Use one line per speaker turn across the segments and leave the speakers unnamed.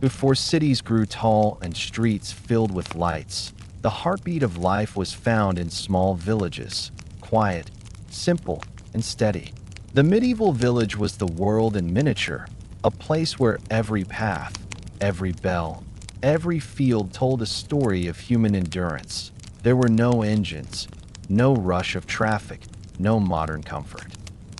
Before cities grew tall and streets filled with lights, the heartbeat of life was found in small villages, quiet, simple, and steady. The medieval village was the world in miniature, a place where every path, every bell, every field told a story of human endurance. There were no engines, no rush of traffic, no modern comfort.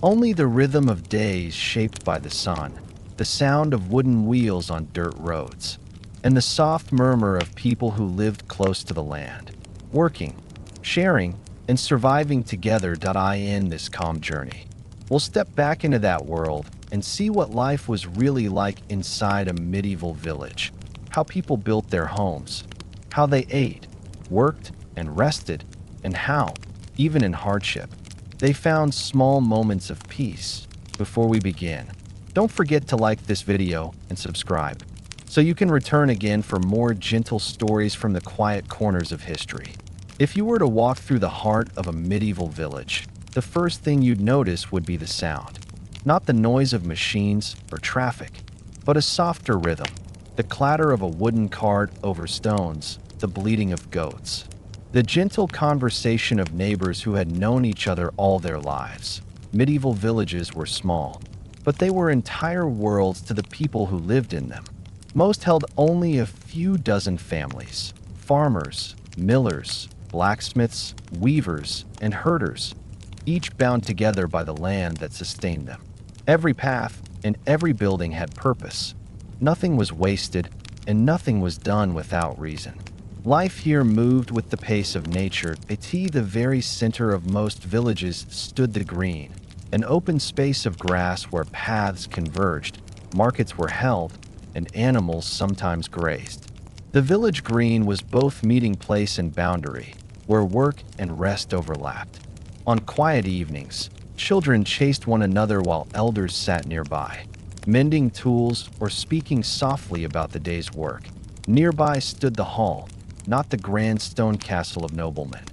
Only the rhythm of days shaped by the sun, the sound of wooden wheels on dirt roads, and the soft murmur of people who lived close to the land, working, sharing, and surviving together. I end this calm journey. We'll step back into that world and see what life was really like inside a medieval village, how people built their homes, how they ate, worked, and rested, and how, even in hardship, they found small moments of peace. Before we begin, don't forget to like this video and subscribe, so you can return again for more gentle stories from the quiet corners of history. If you were to walk through the heart of a medieval village, the first thing you'd notice would be the sound. Not the noise of machines or traffic, but a softer rhythm, the clatter of a wooden cart over stones, the bleating of goats, the gentle conversation of neighbors who had known each other all their lives. Medieval villages were small, but they were entire worlds to the people who lived in them. Most held only a few dozen families: farmers, millers, blacksmiths, weavers, and herders, each bound together by the land that sustained them. Every path and every building had purpose. Nothing was wasted, and nothing was done without reason. Life here moved with the pace of nature. At the very center of most villages stood the green, an open space of grass where paths converged, markets were held, and animals sometimes grazed. The village green was both meeting place and boundary, where work and rest overlapped. On quiet evenings, children chased one another while elders sat nearby, mending tools or speaking softly about the day's work. Nearby stood the hall, not the grand stone castle of noblemen,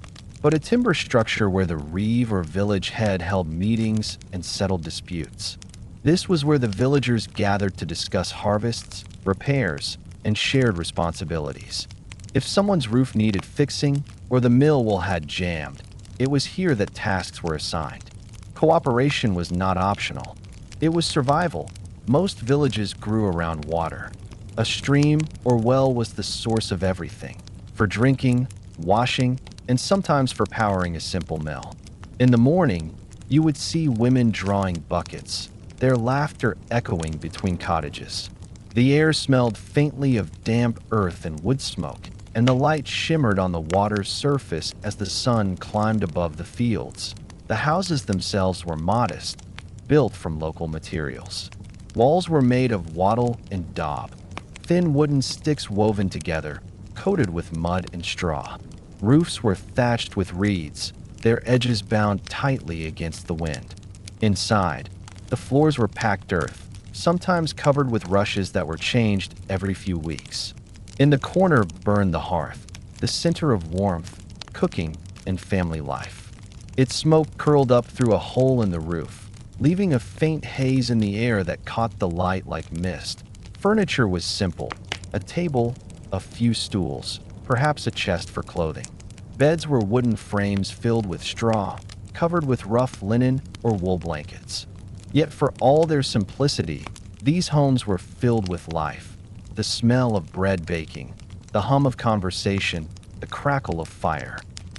but a timber structure where the reeve or village head held meetings and settled disputes. This was where the villagers gathered to discuss harvests, repairs, and shared responsibilities. If someone's roof needed fixing or the mill well had jammed, it was here that tasks were assigned. Cooperation was not optional. It was survival. Most villages grew around water. A stream or well was the source of everything, for drinking, washing, and sometimes for powering a simple mill. In the morning, you would see women drawing buckets, their laughter echoing between cottages. The air smelled faintly of damp earth and wood smoke, and the light shimmered on the water's surface as the sun climbed above the fields. The houses themselves were modest, built from local materials. Walls were made of wattle and daub, thin wooden sticks woven together, coated with mud and straw. Roofs were thatched with reeds, their edges bound tightly against the wind. Inside, the floors were packed earth, sometimes covered with rushes that were changed every few weeks. In the corner burned the hearth, the center of warmth, cooking, and family life. Its smoke curled up through a hole in the roof, leaving a faint haze in the air that caught the light like mist. Furniture was simple: a table, a few stools, perhaps a chest for clothing. Beds were wooden frames filled with straw, covered with rough linen or wool blankets. Yet for all their simplicity, these homes were filled with life. The smell of bread baking, the hum of conversation, the crackle of fire.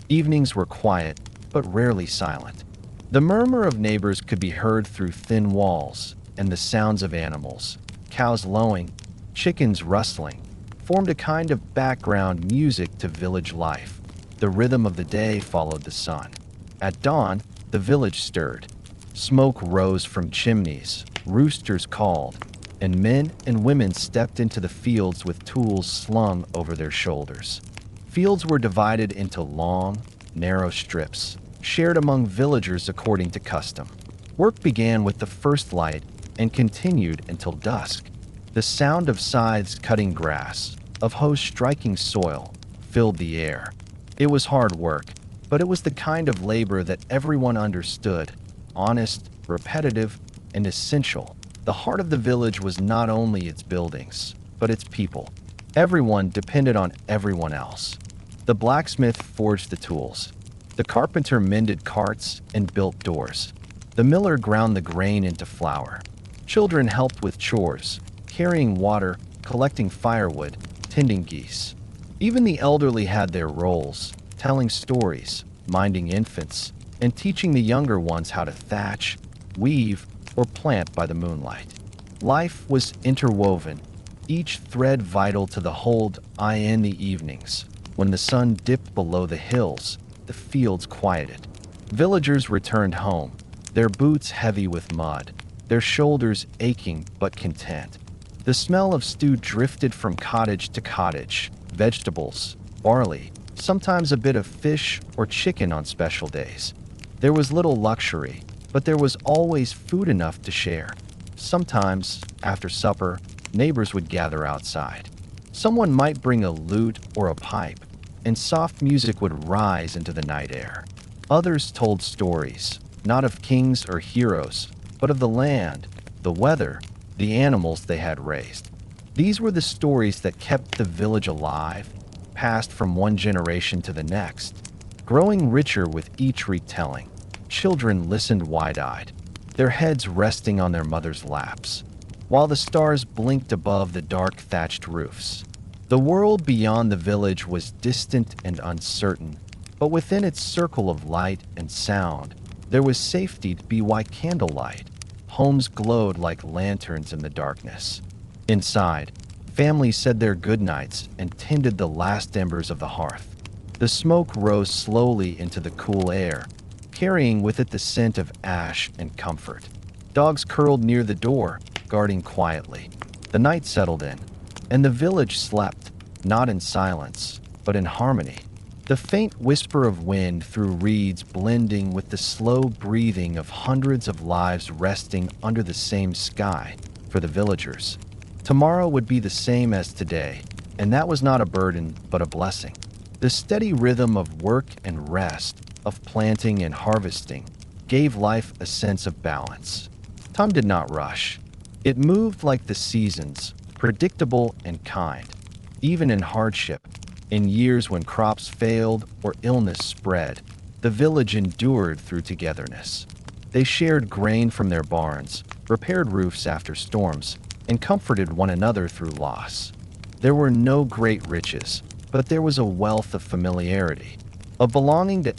Evenings were quiet, but rarely silent. The murmur of neighbors could be heard through thin walls, and the sounds of animals, cows lowing, chickens rustling, formed a kind of background music to village life. The rhythm of the day followed the sun. At dawn, the village stirred. Smoke rose from chimneys, roosters called, and men and women stepped into the fields with tools slung over their shoulders. Fields were divided into long, narrow strips, shared among villagers according to custom. Work began with the first light and continued until dusk. The sound of scythes cutting grass, of hoes striking soil, filled the air. It was hard work, but it was the kind of labor that everyone understood: honest, repetitive, and essential. The heart of the village was not only its buildings, but its people. Everyone depended on everyone else. The blacksmith forged the tools. The carpenter mended carts and built doors. The miller ground the grain into flour. Children helped with chores, carrying water, collecting firewood, tending geese. Even the elderly had their roles, telling stories, minding infants, and teaching the younger ones how to thatch, weave, or plant by the moonlight. Life was interwoven, each thread vital to the whole. In the evenings, when the sun dipped below the hills, the fields quieted. Villagers returned home, their boots heavy with mud, their shoulders aching but content. The smell of stew drifted from cottage to cottage, vegetables, barley, sometimes a bit of fish or chicken on special days. There was little luxury, but there was always food enough to share. Sometimes, after supper, neighbors would gather outside. Someone might bring a lute or a pipe, and soft music would rise into the night air. Others told stories, not of kings or heroes, but of the land, the weather, the animals they had raised. These were the stories that kept the village alive, passed from one generation to the next, growing richer with each retelling. Children listened wide-eyed, their heads resting on their mothers' laps, while the stars blinked above the dark thatched roofs. The world beyond the village was distant and uncertain, but within its circle of light and sound, there was safety to be by candlelight. Homes glowed like lanterns in the darkness. Inside, families said their goodnights and tended the last embers of the hearth. The smoke rose slowly into the cool air, carrying with it the scent of ash and comfort. Dogs curled near the door, guarding quietly. The night settled in, and the village slept, not in silence, but in harmony. The faint whisper of wind through reeds blending with the slow breathing of hundreds of lives resting under the same sky for the villagers. Tomorrow would be the same as today, and that was not a burden, but a blessing. The steady rhythm of work and rest, of planting and harvesting, gave life a sense of balance. Time did not rush. It moved like the seasons, predictable and kind. Even in hardship, in years when crops failed or illness spread, the village endured through togetherness. They shared grain from their barns, repaired roofs after storms, and comforted one another through loss. There were no great riches, but there was a wealth of familiarity, of belonging to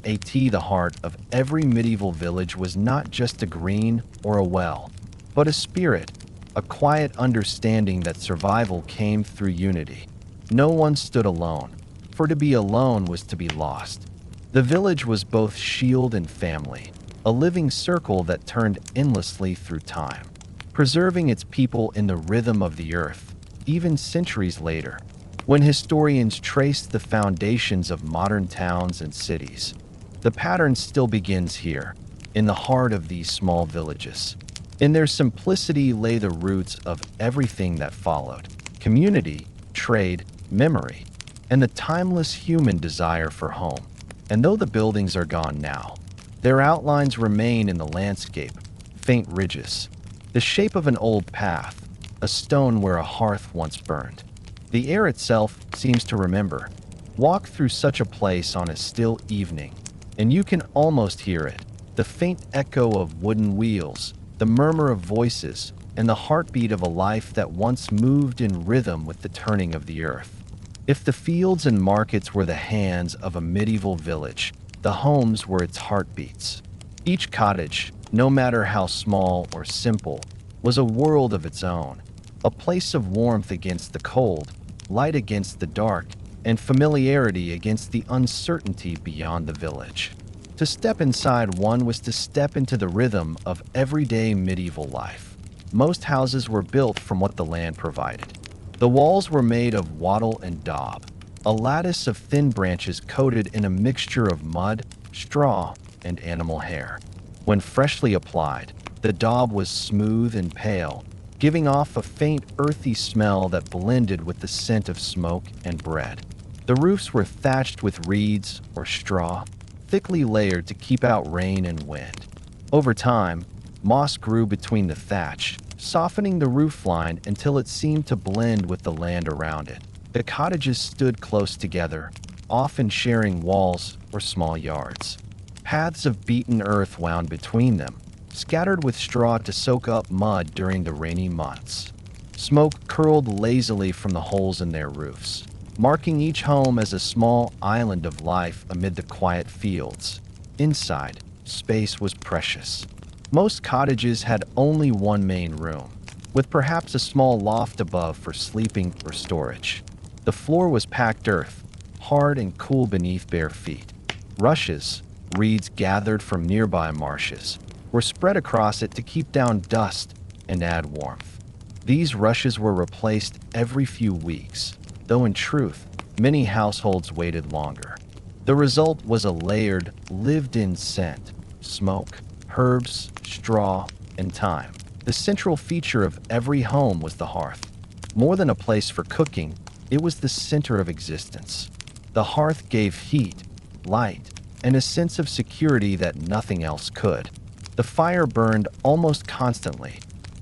the heart of every medieval village was not just a green or a well, but a spirit, a quiet understanding that survival came through unity. No one stood alone, for to be alone was to be lost. The village was both shield and family, a living circle that turned endlessly through time, preserving its people in the rhythm of the earth, even centuries later, when historians traced the foundations of modern towns and cities. The pattern still begins here, in the heart of these small villages. In their simplicity lay the roots of everything that followed: community, trade, memory, and the timeless human desire for home. And though the buildings are gone now, their outlines remain in the landscape, faint ridges, the shape of an old path, a stone where a hearth once burned. The air itself seems to remember. Walk through such a place on a still evening, and you can almost hear it, the faint echo of wooden wheels, the murmur of voices, and the heartbeat of a life that once moved in rhythm with the turning of the earth. If the fields and markets were the hands of a medieval village, the homes were its heartbeats. Each cottage, no matter how small or simple, was a world of its own, a place of warmth against the cold, light against the dark, and familiarity against the uncertainty beyond the village. To step inside one was to step into the rhythm of everyday medieval life. Most houses were built from what the land provided. The walls were made of wattle and daub, a lattice of thin branches coated in a mixture of mud, straw, and animal hair. When freshly applied, the daub was smooth and pale, giving off a faint earthy smell that blended with the scent of smoke and bread. The roofs were thatched with reeds or straw, thickly layered to keep out rain and wind. Over time, moss grew between the thatch, softening the roofline until it seemed to blend with the land around it. The cottages stood close together, often sharing walls or small yards. Paths of beaten earth wound between them, scattered with straw to soak up mud during the rainy months. Smoke curled lazily from the holes in their roofs, marking each home as a small island of life amid the quiet fields. Inside, space was precious. Most cottages had only one main room, with perhaps a small loft above for sleeping or storage. The floor was packed earth, hard and cool beneath bare feet. Rushes, reeds gathered from nearby marshes, were spread across it to keep down dust and add warmth. These rushes were replaced every few weeks, though in truth, many households waited longer. The result was a layered, lived-in scent: smoke, herbs, straw, and thyme. The central feature of every home was the hearth. More than a place for cooking, it was the center of existence. The hearth gave heat, light, and a sense of security that nothing else could. The fire burned almost constantly,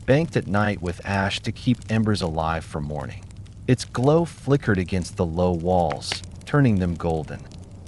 banked at night with ash to keep embers alive for morning. Its glow flickered against the low walls, turning them golden.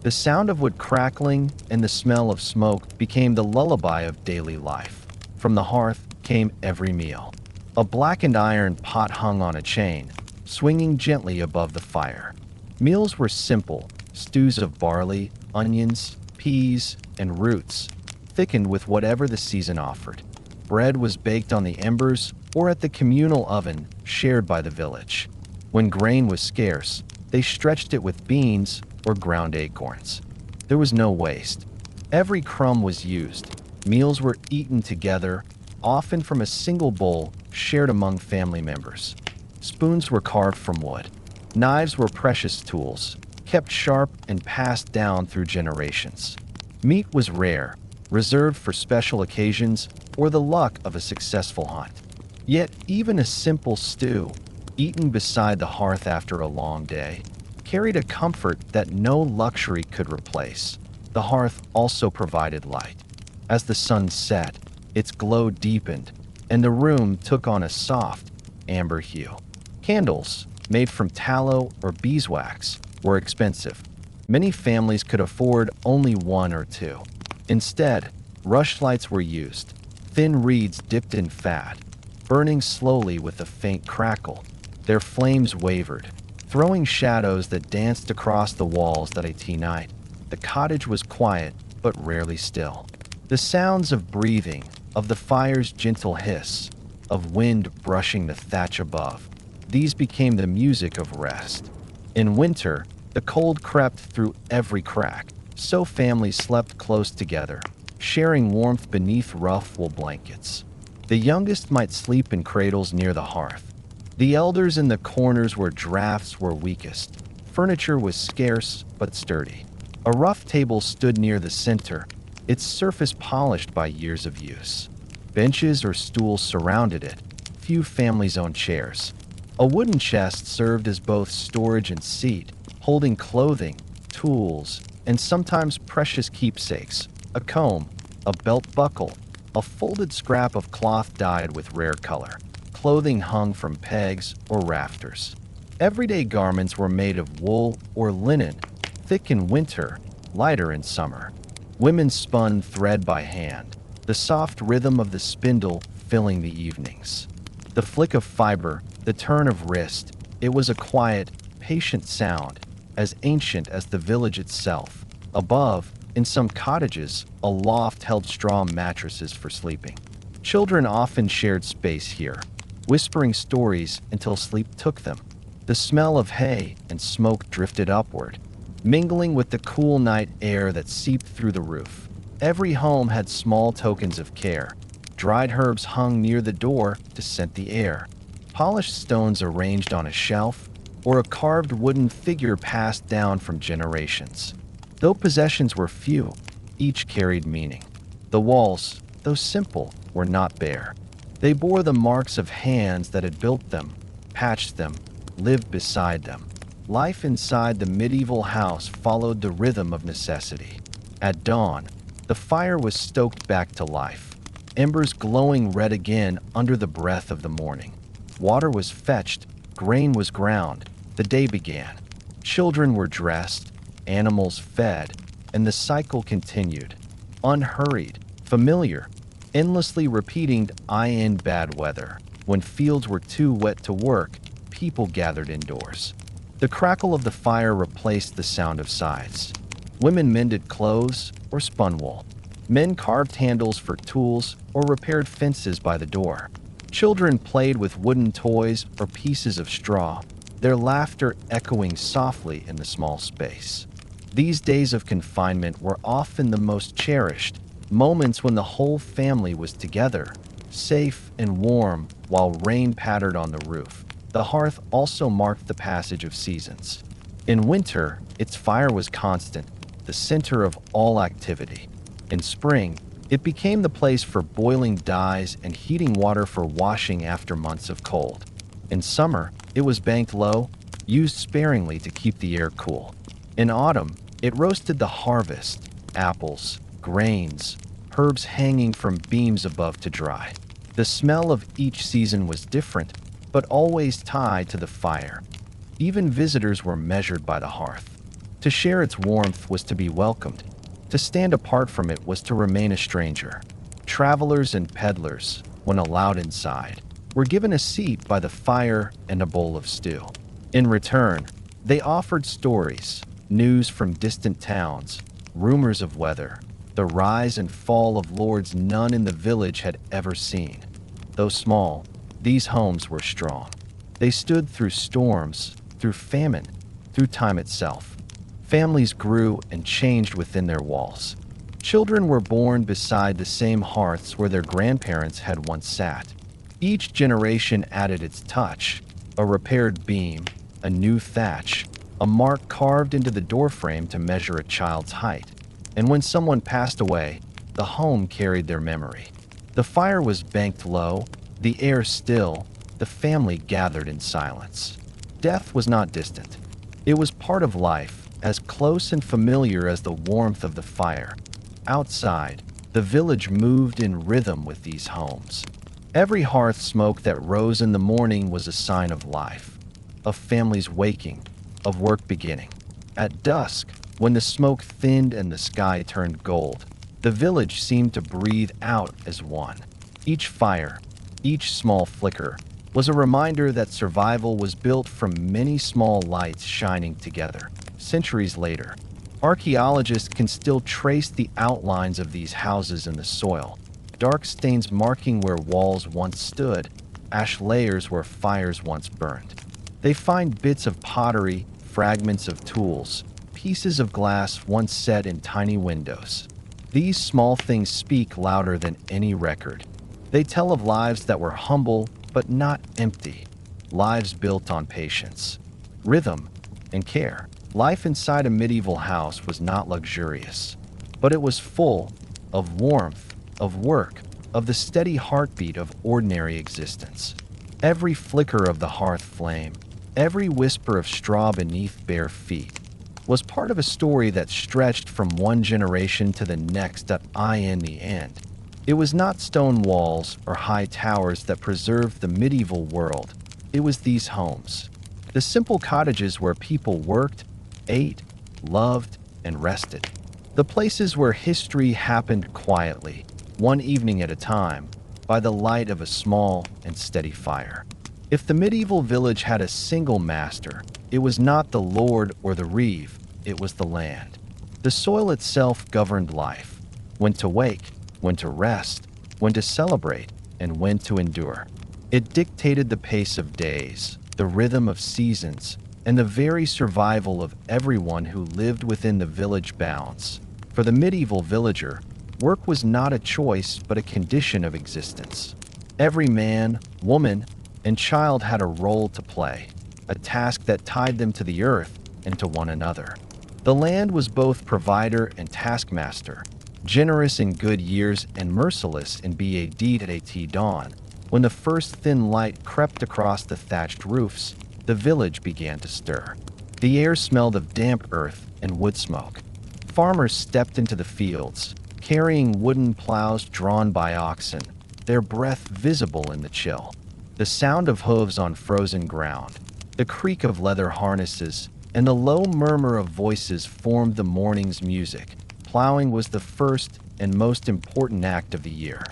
The sound of wood crackling and the smell of smoke became the lullaby of daily life. From the hearth came every meal. A blackened iron pot hung on a chain, swinging gently above the fire. Meals were simple: stews of barley, onions, peas, and roots, thickened with whatever the season offered. Bread was baked on the embers or at the communal oven shared by the village. When grain was scarce, they stretched it with beans or ground acorns. There was no waste. Every crumb was used. Meals were eaten together, often from a single bowl shared among family members. Spoons were carved from wood. Knives were precious tools, kept sharp and passed down through generations. Meat was rare, reserved for special occasions or the luck of a successful hunt. Yet even a simple stew, eaten beside the hearth after a long day, carried a comfort that no luxury could replace. The hearth also provided light. As the sun set, its glow deepened, and the room took on a soft, amber hue. Candles, made from tallow or beeswax, were expensive. Many families could afford only one or two. Instead, rushlights were used, thin reeds dipped in fat, burning slowly with a faint crackle. Their flames wavered, throwing shadows that danced across the walls that night. The cottage was quiet, but rarely still. The sounds of breathing, of the fire's gentle hiss, of wind brushing the thatch above, these became the music of rest. In winter, the cold crept through every crack, so families slept close together, sharing warmth beneath rough wool blankets. The youngest might sleep in cradles near the hearth. The elders in the corners where drafts were weakest. Furniture was scarce but sturdy. A rough table stood near the center, its surface polished by years of use. Benches or stools surrounded it, few families owned chairs. A wooden chest served as both storage and seat, holding clothing, tools, and sometimes precious keepsakes: a comb, a belt buckle, a folded scrap of cloth dyed with rare color. Clothing hung from pegs or rafters. Everyday garments were made of wool or linen, thick in winter, lighter in summer. Women spun thread by hand, the soft rhythm of the spindle filling the evenings. The flick of fiber, the turn of wrist, it was a quiet, patient sound, as ancient as the village itself. Above, in some cottages, a loft held straw mattresses for sleeping. Children often shared space here, whispering stories until sleep took them. The smell of hay and smoke drifted upward, mingling with the cool night air that seeped through the roof. Every home had small tokens of care. Dried herbs hung near the door to scent the air. Polished stones arranged on a shelf, or a carved wooden figure passed down from generations. Though possessions were few, each carried meaning. The walls, though simple, were not bare. They bore the marks of hands that had built them, patched them, lived beside them. Life inside the medieval house followed the rhythm of necessity. At dawn, the fire was stoked back to life. embers glowing red again under the breath of the morning. Water was fetched, grain was ground, the day began. Children were dressed, animals fed, and the cycle continued. Unhurried, familiar, endlessly repeating in bad weather. When fields were too wet to work, people gathered indoors. The crackle of the fire replaced the sound of sighs. Women mended clothes or spun wool. Men carved handles for tools or repaired fences by the door. Children played with wooden toys or pieces of straw, their laughter echoing softly in the small space. These days of confinement were often the most cherished, moments when the whole family was together, safe and warm while rain pattered on the roof. The hearth also marked the passage of seasons. In winter, its fire was constant, the center of all activity. In spring, it became the place for boiling dyes and heating water for washing after months of cold. In summer, it was banked low, used sparingly to keep the air cool. In autumn, it roasted the harvest, apples, grains, herbs hanging from beams above to dry. The smell of each season was different, but always tied to the fire. Even visitors were measured by the hearth. To share its warmth was to be welcomed. To stand apart from it was to remain a stranger. Travelers and peddlers, when allowed inside, were given a seat by the fire and a bowl of stew. In return, they offered stories, news from distant towns, rumors of weather, the rise and fall of lords none in the village had ever seen. Though small, these homes were strong. They stood through storms, through famine, through time itself. Families grew and changed within their walls. Children were born beside the same hearths where their grandparents had once sat. Each generation added its touch, a repaired beam, a new thatch, a mark carved into the doorframe to measure a child's height. And when someone passed away, the home carried their memory. The fire was banked low, the air still, the family gathered in silence. Death was not distant. It was part of life, as close and familiar as the warmth of the fire. Outside, the village moved in rhythm with these homes. Every hearth smoke that rose in the morning was a sign of life, of families waking, of work beginning. At dusk, when the smoke thinned and the sky turned gold, the village seemed to breathe out as one. Each fire, each small flicker, was a reminder that survival was built from many small lights shining together. Centuries later, archaeologists can still trace the outlines of these houses in the soil, dark stains marking where walls once stood, ash layers where fires once burned. They find bits of pottery, fragments of tools, pieces of glass once set in tiny windows. These small things speak louder than any record. They tell of lives that were humble but not empty, lives built on patience, rhythm, and care. Life inside a medieval house was not luxurious, but it was full of warmth, of work, of the steady heartbeat of ordinary existence. Every flicker of the hearth flame, every whisper of straw beneath bare feet, was part of a story that stretched from one generation to the next in the end. It was not stone walls or high towers that preserved the medieval world. It was these homes, the simple cottages where people worked, ate, loved, and rested. The places where history happened quietly, one evening at a time, by the light of a small and steady fire. If the medieval village had a single master, it was not the lord or the reeve, it was the land. The soil itself governed life, when to wake, when to rest, when to celebrate, and when to endure. It dictated the pace of days, the rhythm of seasons, and the very survival of everyone who lived within the village bounds. For the medieval villager, work was not a choice but a condition of existence. Every man, woman, and child had a role to play, a task that tied them to the earth and to one another. The land was both provider and taskmaster, generous in good years and merciless in bad dawn. When the first thin light crept across the thatched roofs, the village began to stir. The air smelled of damp earth and wood smoke. Farmers stepped into the fields, carrying wooden plows drawn by oxen, their breath visible in the chill. The sound of hooves on frozen ground, the creak of leather harnesses, and the low murmur of voices formed the morning's music. Plowing was the first and most important act of the year.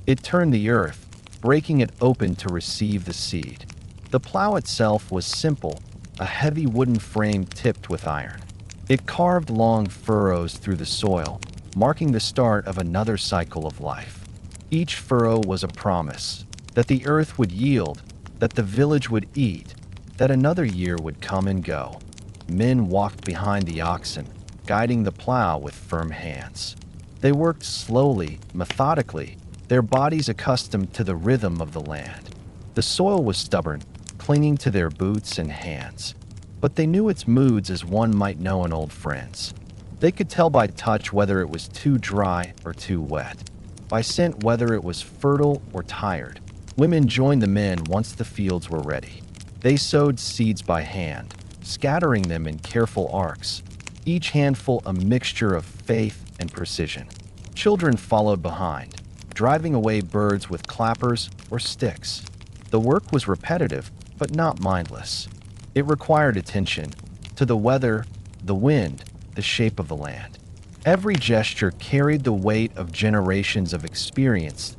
It turned the earth, breaking it open to receive the seed. The plow itself was simple, a heavy wooden frame tipped with iron. It carved long furrows through the soil, marking the start of another cycle of life. Each furrow was a promise that the earth would yield, that the village would eat, that another year would come and go. Men walked behind the oxen, guiding the plow with firm hands. They worked slowly, methodically, their bodies accustomed to the rhythm of the land. The soil was stubborn, clinging to their boots and hands, but they knew its moods as one might know an old friend's. They could tell by touch whether it was too dry or too wet, by scent whether it was fertile or tired. Women joined the men once the fields were ready. They sowed seeds by hand, scattering them in careful arcs, each handful a mixture of faith and precision. Children followed behind, driving away birds with clappers or sticks. The work was repetitive, but not mindless. It required attention to the weather, the wind, the shape of the land. Every gesture carried the weight of generations of experience.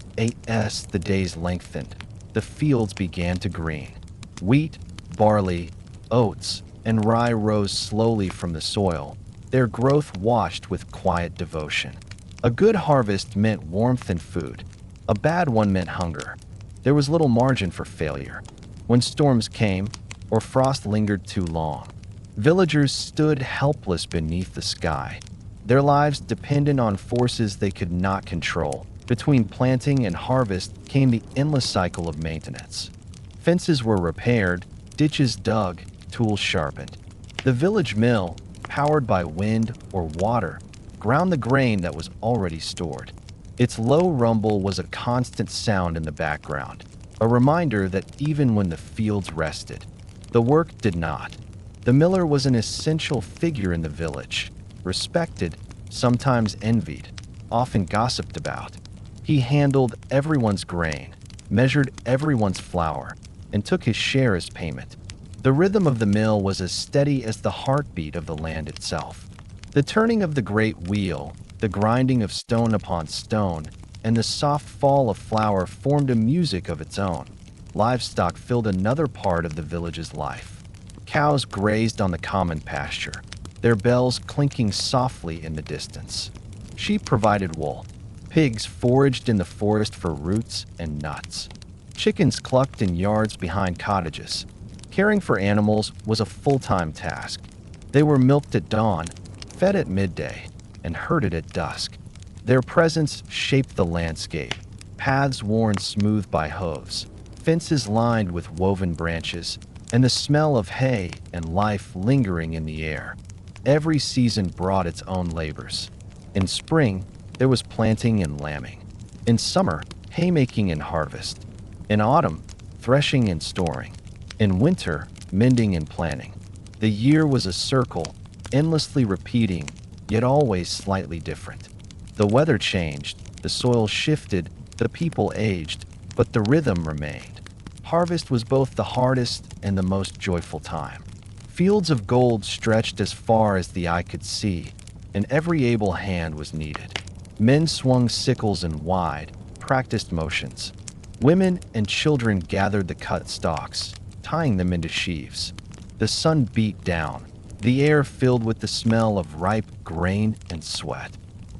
As the days lengthened, the fields began to green. Wheat, barley, oats, and rye rose slowly from the soil, their growth washed with quiet devotion. A good harvest meant warmth and food. A bad one meant hunger. There was little margin for failure. When storms came, or frost lingered too long, villagers stood helpless beneath the sky, their lives dependent on forces they could not control. Between planting and harvest came the endless cycle of maintenance. Fences were repaired, ditches dug, tools sharpened. The village mill, powered by wind or water, ground the grain that was already stored. Its low rumble was a constant sound in the background, a reminder that even when the fields rested, the work did not. The miller was an essential figure in the village, respected, sometimes envied, often gossiped about. He handled everyone's grain, measured everyone's flour, and took his share as payment. The rhythm of the mill was as steady as the heartbeat of the land itself. The turning of the great wheel, the grinding of stone upon stone, and the soft fall of flour formed a music of its own. Livestock filled another part of the village's life. Cows grazed on the common pasture, their bells clinking softly in the distance. Sheep provided wool. Pigs foraged in the forest for roots and nuts. Chickens clucked in yards behind cottages. Caring for animals was a full-time task. They were milked at dawn, fed at midday, and herded at dusk. Their presence shaped the landscape, paths worn smooth by hooves, fences lined with woven branches, and the smell of hay and life lingering in the air. Every season brought its own labors. In spring, there was planting and lambing. In summer, haymaking and harvest. In autumn, threshing and storing. In winter, mending and planting. The year was a circle, endlessly repeating, yet always slightly different. The weather changed, the soil shifted, the people aged, but the rhythm remained. Harvest was both the hardest and the most joyful time. Fields of gold stretched as far as the eye could see, and every able hand was needed. Men swung sickles in wide, practiced motions. Women and children gathered the cut stalks, tying them into sheaves. The sun beat down, the air filled with the smell of ripe grain and sweat.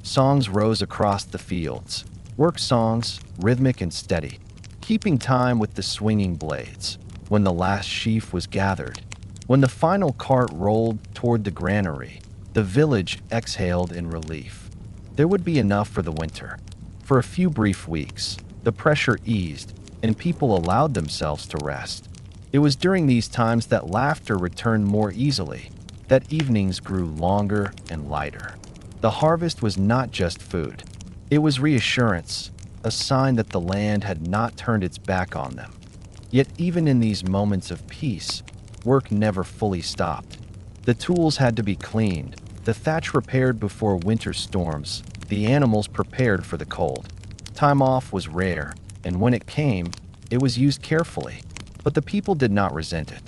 Songs rose across the fields, work songs, rhythmic and steady, keeping time with the swinging blades. When the last sheaf was gathered, when the final cart rolled toward the granary, the village exhaled in relief. There would be enough for the winter. For a few brief weeks, the pressure eased, and people allowed themselves to rest. It was during these times that laughter returned more easily, that evenings grew longer and lighter. The harvest was not just food. It was reassurance, a sign that the land had not turned its back on them. Yet even in these moments of peace, work never fully stopped. The tools had to be cleaned, the thatch repaired before winter storms, the animals prepared for the cold. Time off was rare, and when it came, it was used carefully. But the people did not resent it.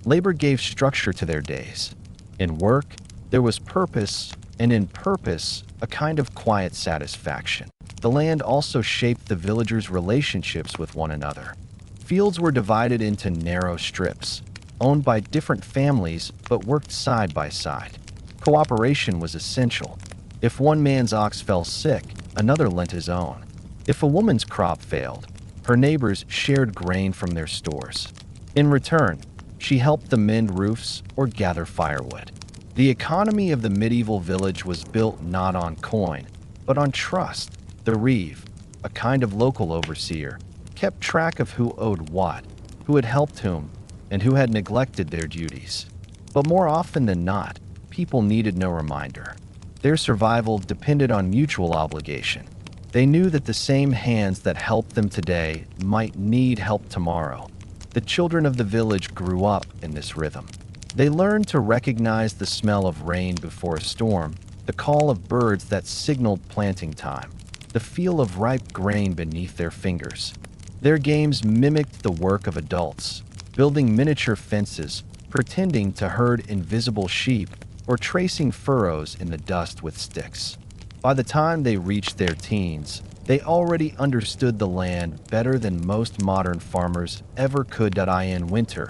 Labor gave structure to their days. In work, there was purpose, and in purpose, a kind of quiet satisfaction. The land also shaped the villagers' relationships with one another. Fields were divided into narrow strips, owned by different families but worked side by side. Cooperation was essential. If one man's ox fell sick, another lent his own. If a woman's crop failed, her neighbors shared grain from their stores. In return, she helped them mend roofs or gather firewood. The economy of the medieval village was built not on coin, but on trust. The reeve, a kind of local overseer, kept track of who owed what, who had helped whom, and who had neglected their duties. But more often than not, people needed no reminder. Their survival depended on mutual obligation. They knew that the same hands that helped them today might need help tomorrow. The children of the village grew up in this rhythm. They learned to recognize the smell of rain before a storm, the call of birds that signaled planting time, the feel of ripe grain beneath their fingers. Their games mimicked the work of adults, building miniature fences, pretending to herd invisible sheep, or tracing furrows in the dust with sticks. By the time they reached their teens, they already understood the land better than most modern farmers ever could. In winter,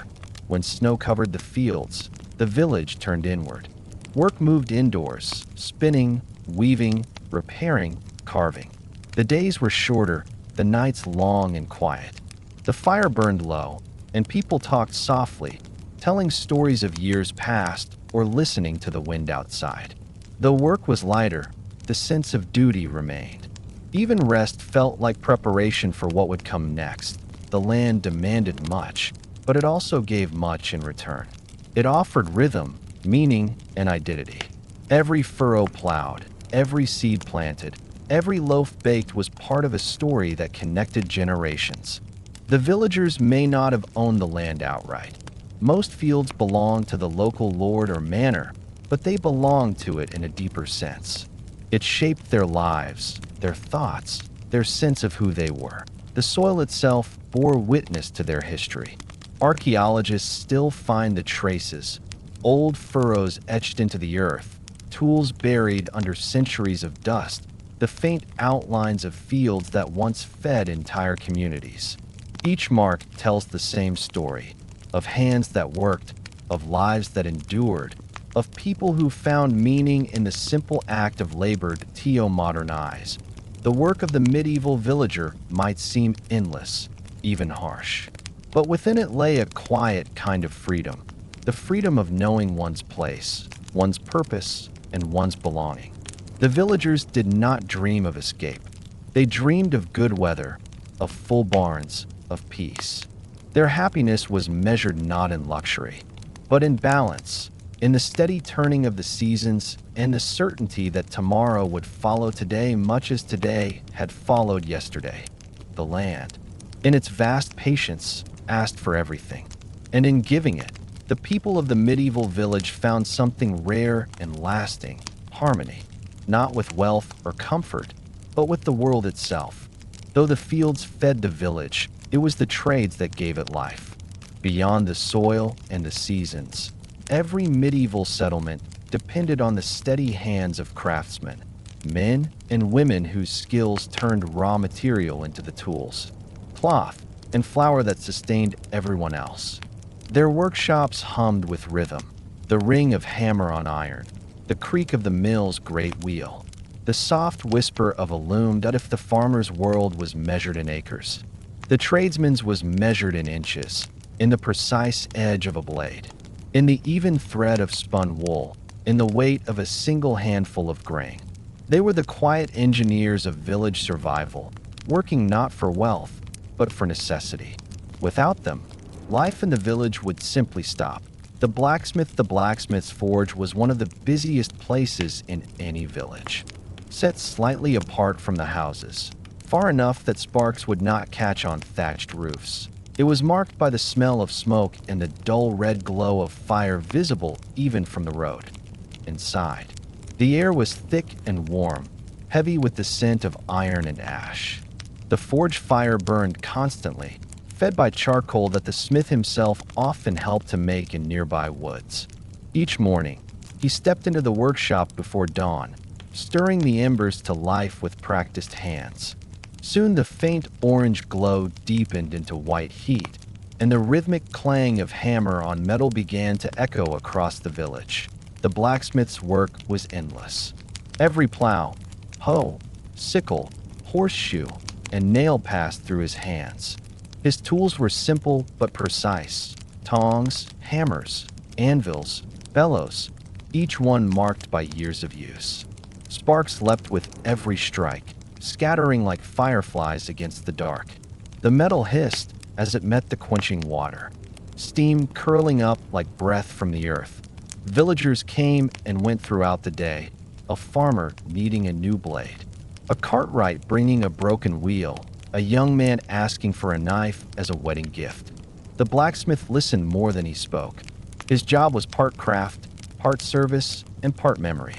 when snow covered the fields, the village turned inward. Work moved indoors, spinning, weaving, repairing, carving. The days were shorter, the nights long and quiet. The fire burned low, and people talked softly, telling stories of years past or listening to the wind outside. Though work was lighter, the sense of duty remained. Even rest felt like preparation for what would come next. The land demanded much, but it also gave much in return. It offered rhythm, meaning, and identity. Every furrow plowed, every seed planted, every loaf baked was part of a story that connected generations. The villagers may not have owned the land outright. Most fields belonged to the local lord or manor, but they belonged to it in a deeper sense. It shaped their lives, their thoughts, their sense of who they were. The soil itself bore witness to their history. Archaeologists still find the traces, old furrows etched into the earth, tools buried under centuries of dust, the faint outlines of fields that once fed entire communities. Each mark tells the same story, of hands that worked, of lives that endured, of people who found meaning in the simple act of labor. To modern eyes, the work of the medieval villager might seem endless, even harsh. But within it lay a quiet kind of freedom, the freedom of knowing one's place, one's purpose, and one's belonging. The villagers did not dream of escape. They dreamed of good weather, of full barns, of peace. Their happiness was measured not in luxury, but in balance, in the steady turning of the seasons and the certainty that tomorrow would follow today much as today had followed yesterday. The land, in its vast patience, asked for everything. And in giving it, the people of the medieval village found something rare and lasting, harmony, not with wealth or comfort, but with the world itself. Though the fields fed the village, it was the trades that gave it life. Beyond the soil and the seasons, every medieval settlement depended on the steady hands of craftsmen, men and women whose skills turned raw material into the tools, cloth, and flour that sustained everyone else. Their workshops hummed with rhythm, the ring of hammer on iron, the creak of the mill's great wheel, the soft whisper of a loom that if the farmer's world was measured in acres, the tradesman's was measured in inches, in the precise edge of a blade, in the even thread of spun wool, in the weight of a single handful of grain. They were the quiet engineers of village survival, working not for wealth, but for necessity. Without them, life in the village would simply stop. The blacksmith's forge was one of the busiest places in any village. Set slightly apart from the houses, far enough that sparks would not catch on thatched roofs. It was marked by the smell of smoke and the dull red glow of fire visible even from the road. Inside, The air was thick and warm, heavy with the scent of iron and ash. The forge fire burned constantly, fed by charcoal that the smith himself often helped to make in nearby woods. Each morning, he stepped into the workshop before dawn, stirring the embers to life with practiced hands. Soon the faint orange glow deepened into white heat, and the rhythmic clang of hammer on metal began to echo across the village. The blacksmith's work was endless. Every plow, hoe, sickle, horseshoe, and nail passed through his hands. His tools were simple but precise: tongs, hammers, anvils, bellows, each one marked by years of use. Sparks leapt with every strike, scattering like fireflies against the dark. The metal hissed as it met the quenching water, steam curling up like breath from the earth. Villagers came and went throughout the day, a farmer needing a new blade, a cartwright bringing a broken wheel, a young man asking for a knife as a wedding gift. The blacksmith listened more than he spoke. His job was part craft, part service, and part memory.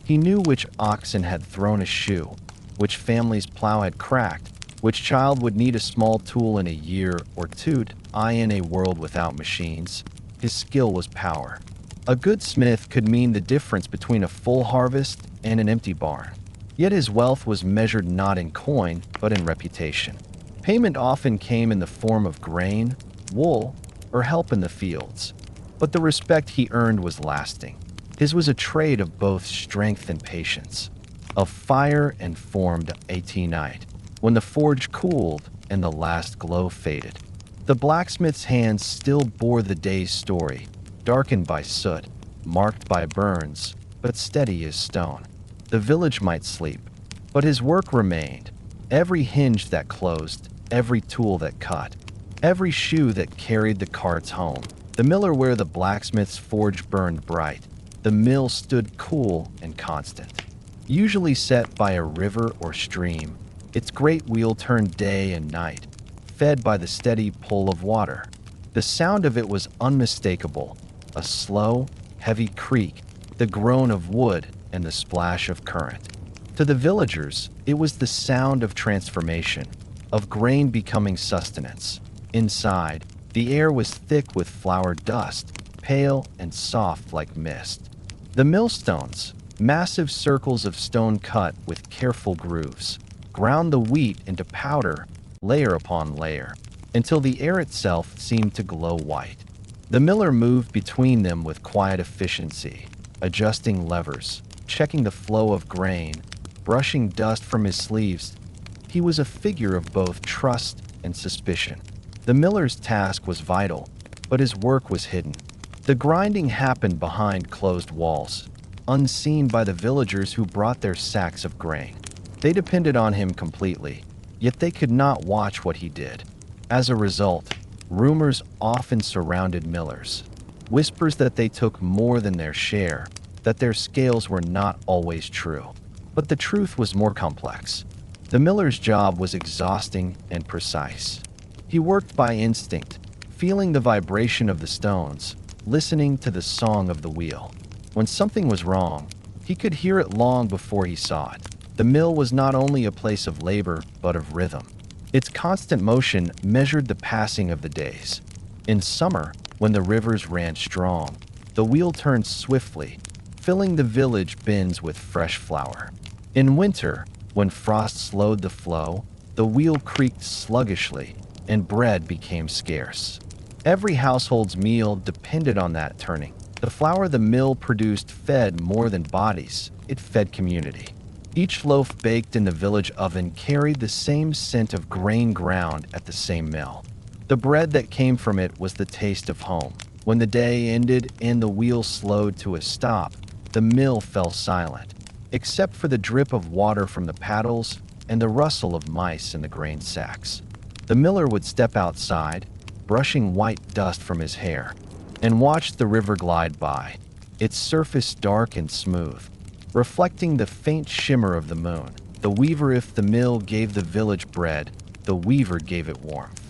He knew which oxen had thrown a shoe, which family's plow had cracked, which child would need a small tool in a year or two. In a world without machines, his skill was power. A good smith could mean the difference between a full harvest and an empty barn. Yet his wealth was measured not in coin, but in reputation. Payment often came in the form of grain, wool, or help in the fields. But the respect he earned was lasting. His was a trade of both strength and patience, of fire and formed night, when the forge cooled and the last glow faded. The blacksmith's hands still bore the day's story, darkened by soot, marked by burns, but steady as stone. The village might sleep, but his work remained. Every hinge that closed, every tool that cut, every shoe that carried the carts home. The miller where the blacksmith's forge burned bright. The mill stood cool and constant. Usually set by a river or stream, its great wheel turned day and night, fed by the steady pull of water. The sound of it was unmistakable, a slow, heavy creak, the groan of wood, and the splash of current. To the villagers, it was the sound of transformation, of grain becoming sustenance. Inside, the air was thick with flour dust, pale and soft like mist. The millstones, massive circles of stone cut with careful grooves, ground the wheat into powder, layer upon layer, until the air itself seemed to glow white. The miller moved between them with quiet efficiency, adjusting levers, checking the flow of grain, brushing dust from his sleeves. He was a figure of both trust and suspicion. The miller's task was vital, but his work was hidden. The grinding happened behind closed walls, unseen by the villagers who brought their sacks of grain. They depended on him completely, yet they could not watch what he did. As a result, rumors often surrounded millers, whispers that they took more than their share, that their scales were not always true. But the truth was more complex. The miller's job was exhausting and precise. He worked by instinct, feeling the vibration of the stones, listening to the song of the wheel. When something was wrong, he could hear it long before he saw it. The mill was not only a place of labor, but of rhythm. Its constant motion measured the passing of the days. In summer, when the rivers ran strong, the wheel turned swiftly, filling the village bins with fresh flour. In winter, when frost slowed the flow, the wheel creaked sluggishly, and bread became scarce. Every household's meal depended on that turning. The flour the mill produced fed more than bodies, it fed community. Each loaf baked in the village oven carried the same scent of grain ground at the same mill. The bread that came from it was the taste of home. When the day ended and the wheel slowed to a stop, the mill fell silent, except for the drip of water from the paddles and the rustle of mice in the grain sacks. The miller would step outside, brushing white dust from his hair, and watch the river glide by, its surface dark and smooth, reflecting the faint shimmer of the moon. The weaver, if the mill gave the village bread, the weaver gave it warmth.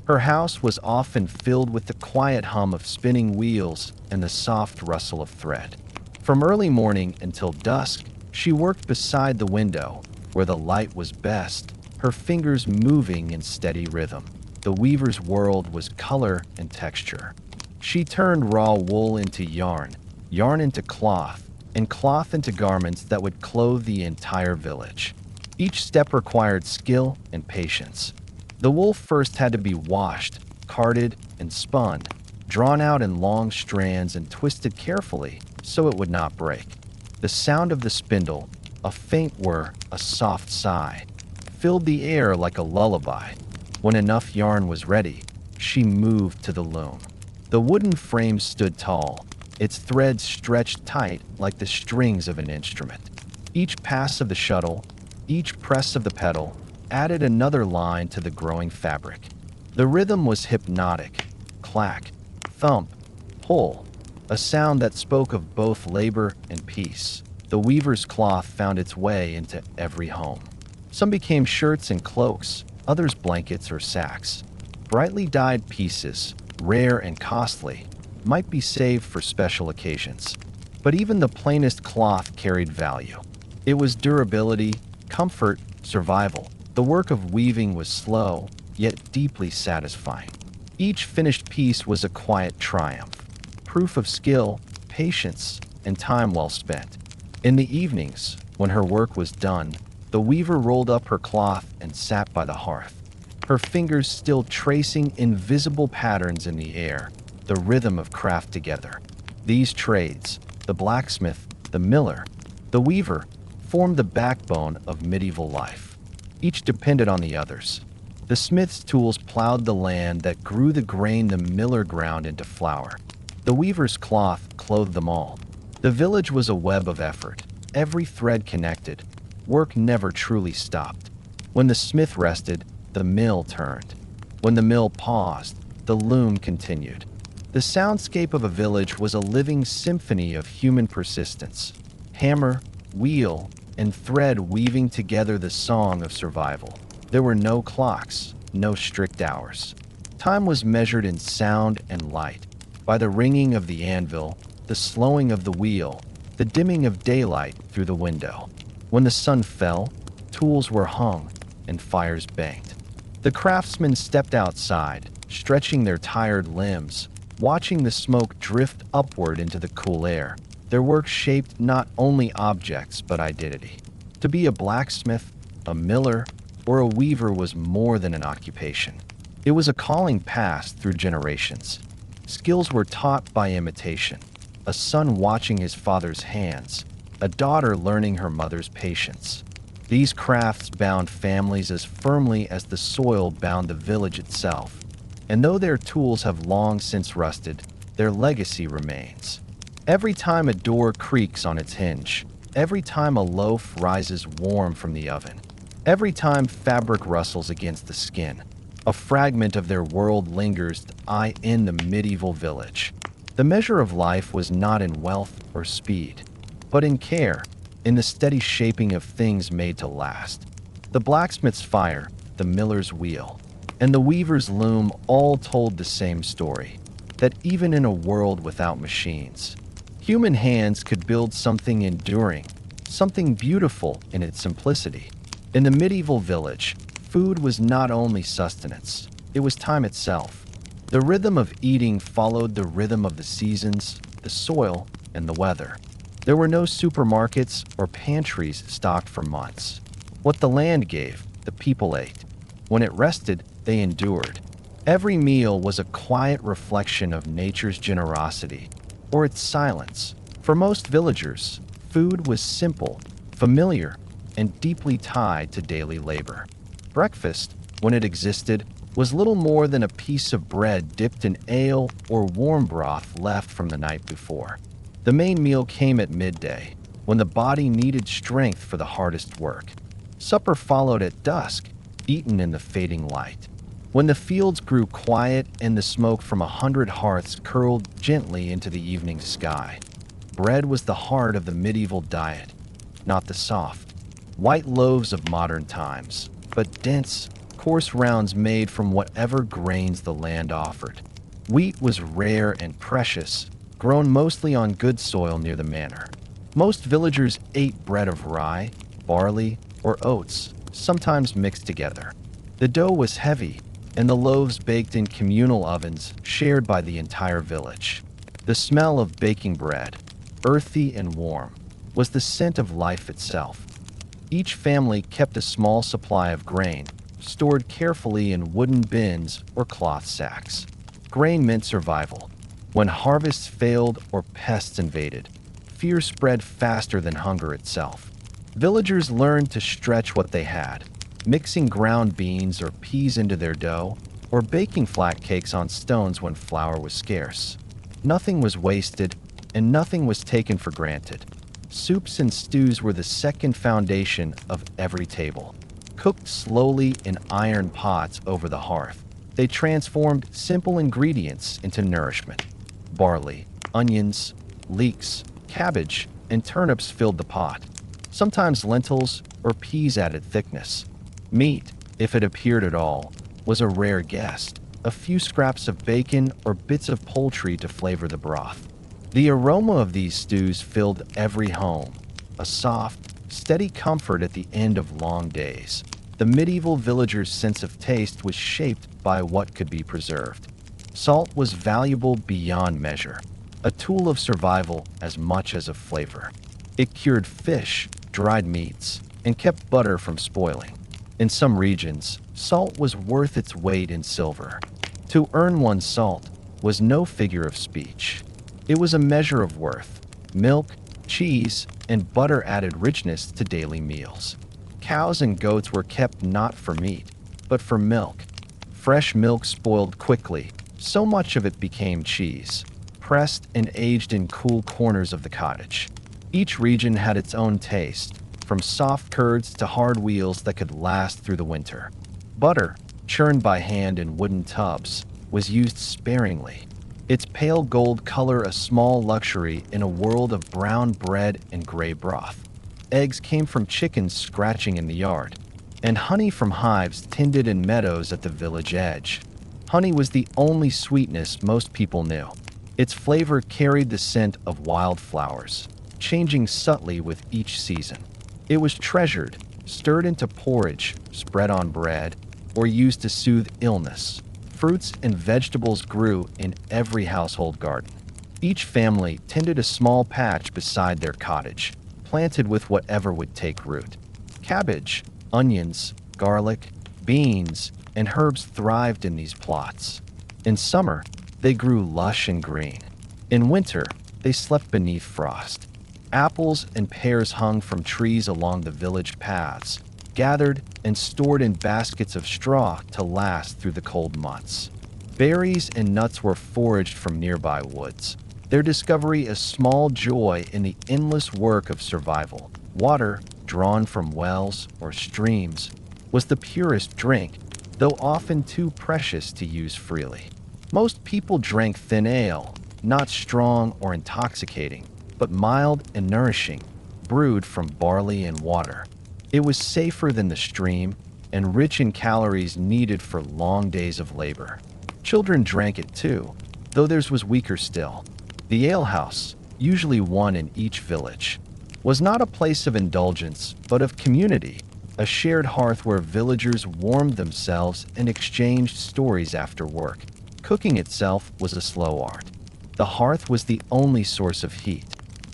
Her house was often filled with the quiet hum of spinning wheels and the soft rustle of thread. From early morning until dusk, she worked beside the window, where the light was best, her fingers moving in steady rhythm. The weaver's world was color and texture. She turned raw wool into yarn, yarn into cloth, and cloth into garments that would clothe the entire village. Each step required skill and patience. The wool first had to be washed, carded, and spun, drawn out in long strands and twisted carefully so it would not break. The sound of the spindle, a faint whir, a soft sigh, filled the air like a lullaby. When enough yarn was ready, she moved to the loom. The wooden frame stood tall, its threads stretched tight like the strings of an instrument. Each pass of the shuttle, each press of the pedal, added another line to the growing fabric. The rhythm was hypnotic. Clack, thump, pull, a sound that spoke of both labor and peace. The weaver's cloth found its way into every home. Some became shirts and cloaks, others blankets or sacks. Brightly dyed pieces, rare and costly, might be saved for special occasions. But even the plainest cloth carried value. It was durability, comfort, survival. The work of weaving was slow, yet deeply satisfying. Each finished piece was a quiet triumph, proof of skill, patience, and time well spent. In the evenings, when her work was done, the weaver rolled up her cloth and sat by the hearth, her fingers still tracing invisible patterns in the air, the rhythm of craft together. These trades, the blacksmith, the miller, the weaver, formed the backbone of medieval life. Each depended on the others. The smith's tools plowed the land that grew the grain the miller ground into flour. The weaver's cloth clothed them all. The village was a web of effort, every thread connected. Work never truly stopped. When the smith rested, the mill turned. When the mill paused, the loom continued. The soundscape of a village was a living symphony of human persistence. Hammer, wheel, and thread weaving together the song of survival. There were no clocks, no strict hours. Time was measured in sound and light, by the ringing of the anvil, the slowing of the wheel, the dimming of daylight through the window. When the sun fell, tools were hung and fires banked. The craftsmen stepped outside, stretching their tired limbs, watching the smoke drift upward into the cool air. Their work shaped not only objects but identity. To be a blacksmith, a miller, or a weaver was more than an occupation. It was a calling passed through generations. Skills were taught by imitation, a son watching his father's hands, a daughter learning her mother's patience. These crafts bound families as firmly as the soil bound the village itself. And though their tools have long since rusted, their legacy remains. Every time a door creaks on its hinge, every time a loaf rises warm from the oven, every time fabric rustles against the skin, a fragment of their world lingers in the medieval village. The measure of life was not in wealth or speed, but in care, in the steady shaping of things made to last. The blacksmith's fire, the miller's wheel, and the weaver's loom all told the same story, that even in a world without machines, human hands could build something enduring, something beautiful in its simplicity. In the medieval village, food was not only sustenance, it was time itself. The rhythm of eating followed the rhythm of the seasons, the soil, and the weather. There were no supermarkets or pantries stocked for months. What the land gave, the people ate. When it rested, they endured. Every meal was a quiet reflection of nature's generosity, or its silence. For most villagers, food was simple, familiar, and deeply tied to daily labor. Breakfast, when it existed, was little more than a piece of bread dipped in ale or warm broth left from the night before. The main meal came at midday, when the body needed strength for the hardest work. Supper followed at dusk, eaten in the fading light. When the fields grew quiet and the smoke from 100 hearths curled gently into the evening sky, bread was the heart of the medieval diet, not the soft, white loaves of modern times, but dense, coarse rounds made from whatever grains the land offered. Wheat was rare and precious, grown mostly on good soil near the manor. Most villagers ate bread of rye, barley, or oats, sometimes mixed together. The dough was heavy, and the loaves baked in communal ovens shared by the entire village. The smell of baking bread, earthy and warm, was the scent of life itself. Each family kept a small supply of grain, stored carefully in wooden bins or cloth sacks. Grain meant survival. When harvests failed or pests invaded, fear spread faster than hunger itself. Villagers learned to stretch what they had, mixing ground beans or peas into their dough, or baking flat cakes on stones when flour was scarce. Nothing was wasted, and nothing was taken for granted. Soups and stews were the second foundation of every table. Cooked slowly in iron pots over the hearth, they transformed simple ingredients into nourishment. Barley, onions, leeks, cabbage, and turnips filled the pot. Sometimes lentils or peas added thickness. Meat, if it appeared at all, was a rare guest. A few scraps of bacon or bits of poultry to flavor the broth. The aroma of these stews filled every home, a soft, steady comfort at the end of long days. The medieval villager's sense of taste was shaped by what could be preserved. Salt was valuable beyond measure, a tool of survival as much as of flavor. It cured fish, dried meats, and kept butter from spoiling. In some regions, salt was worth its weight in silver. To earn one's salt was no figure of speech. It was a measure of worth. Milk, cheese, and butter added richness to daily meals. Cows and goats were kept not for meat, but for milk. Fresh milk spoiled quickly, so much of it became cheese, pressed and aged in cool corners of the cottage. Each region had its own taste, from soft curds to hard wheels that could last through the winter. Butter, churned by hand in wooden tubs, was used sparingly. Its pale gold color a small luxury in a world of brown bread and gray broth. Eggs came from chickens scratching in the yard, and honey from hives tended in meadows at the village edge. Honey was the only sweetness most people knew. Its flavor carried the scent of wildflowers, changing subtly with each season. It was treasured, stirred into porridge, spread on bread, or used to soothe illness. Fruits and vegetables grew in every household garden. Each family tended a small patch beside their cottage, planted with whatever would take root. Cabbage, onions, garlic, beans, and herbs thrived in these plots. In summer, they grew lush and green. In winter, they slept beneath frost. Apples and pears hung from trees along the village paths, gathered and stored in baskets of straw to last through the cold months. Berries and nuts were foraged from nearby woods, their discovery a small joy in the endless work of survival. Water, drawn from wells or streams, was the purest drink, though often too precious to use freely. Most people drank thin ale, not strong or intoxicating, but mild and nourishing, brewed from barley and water. It was safer than the stream and rich in calories needed for long days of labor. Children drank it too, though theirs was weaker still. The alehouse, usually one in each village, was not a place of indulgence, but of community, a shared hearth where villagers warmed themselves and exchanged stories after work. Cooking itself was a slow art. The hearth was the only source of heat,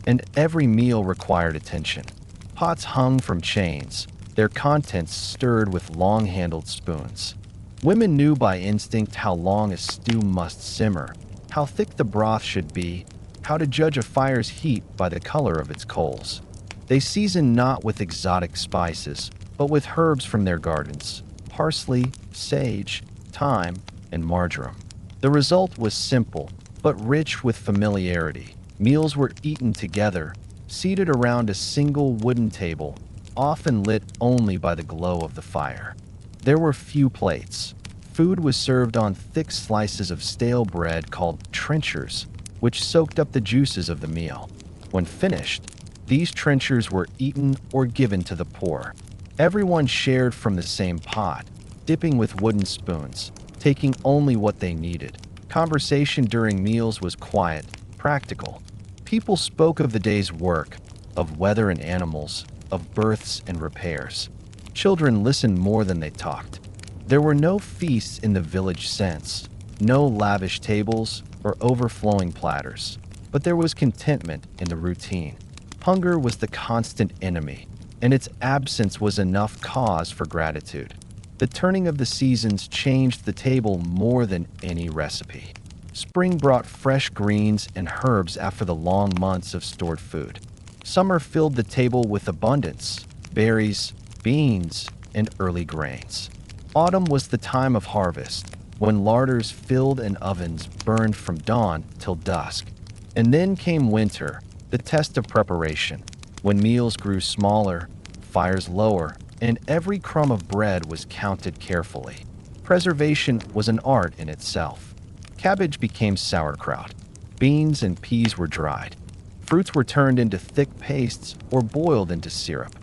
and every meal required attention. Pots hung from chains, their contents stirred with long-handled spoons. Women knew by instinct how long a stew must simmer, how thick the broth should be, how to judge a fire's heat by the color of its coals. They seasoned not with exotic spices, but with herbs from their gardens: parsley, sage, thyme, and marjoram. The result was simple, but rich with familiarity. Meals were eaten together, seated around a single wooden table, often lit only by the glow of the fire. There were few plates. Food was served on thick slices of stale bread called trenchers, which soaked up the juices of the meal. When finished, these trenchers were eaten or given to the poor. Everyone shared from the same pot, dipping with wooden spoons, taking only what they needed. Conversation during meals was quiet, practical. People spoke of the day's work, of weather and animals, of births and repairs. Children listened more than they talked. There were no feasts in the village sense, no lavish tables or overflowing platters, but there was contentment in the routine. Hunger was the constant enemy, and its absence was enough cause for gratitude. The turning of the seasons changed the table more than any recipe. Spring brought fresh greens and herbs after the long months of stored food. Summer filled the table with abundance, berries, beans, and early grains. Autumn was the time of harvest, when larders filled and ovens burned from dawn till dusk. And then came winter, the test of preparation, when meals grew smaller, fires lower, and every crumb of bread was counted carefully. Preservation was an art in itself. Cabbage became sauerkraut. Beans and peas were dried. Fruits were turned into thick pastes or boiled into syrup.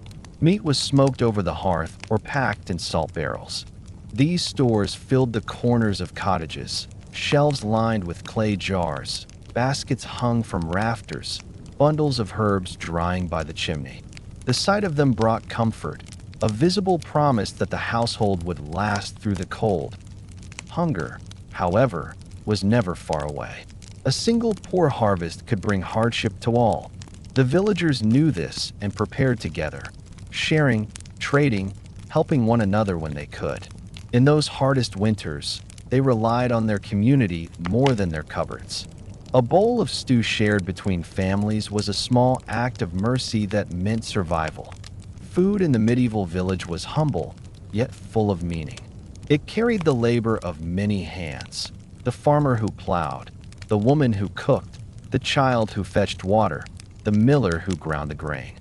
Meat was smoked over the hearth or packed in salt barrels. These stores filled the corners of cottages, shelves lined with clay jars, baskets hung from rafters, bundles of herbs drying by the chimney. The sight of them brought comfort, a visible promise that the household would last through the cold. Hunger, however, was never far away. A single poor harvest could bring hardship to all. The villagers knew this and prepared together, sharing, trading, helping one another when they could. In those hardest winters, they relied on their community more than their cupboards. A bowl of stew shared between families was a small act of mercy that meant survival. Food in the medieval village was humble, yet full of meaning. It carried the labor of many hands: the farmer who plowed, the woman who cooked, the child who fetched water, the miller who ground the grain.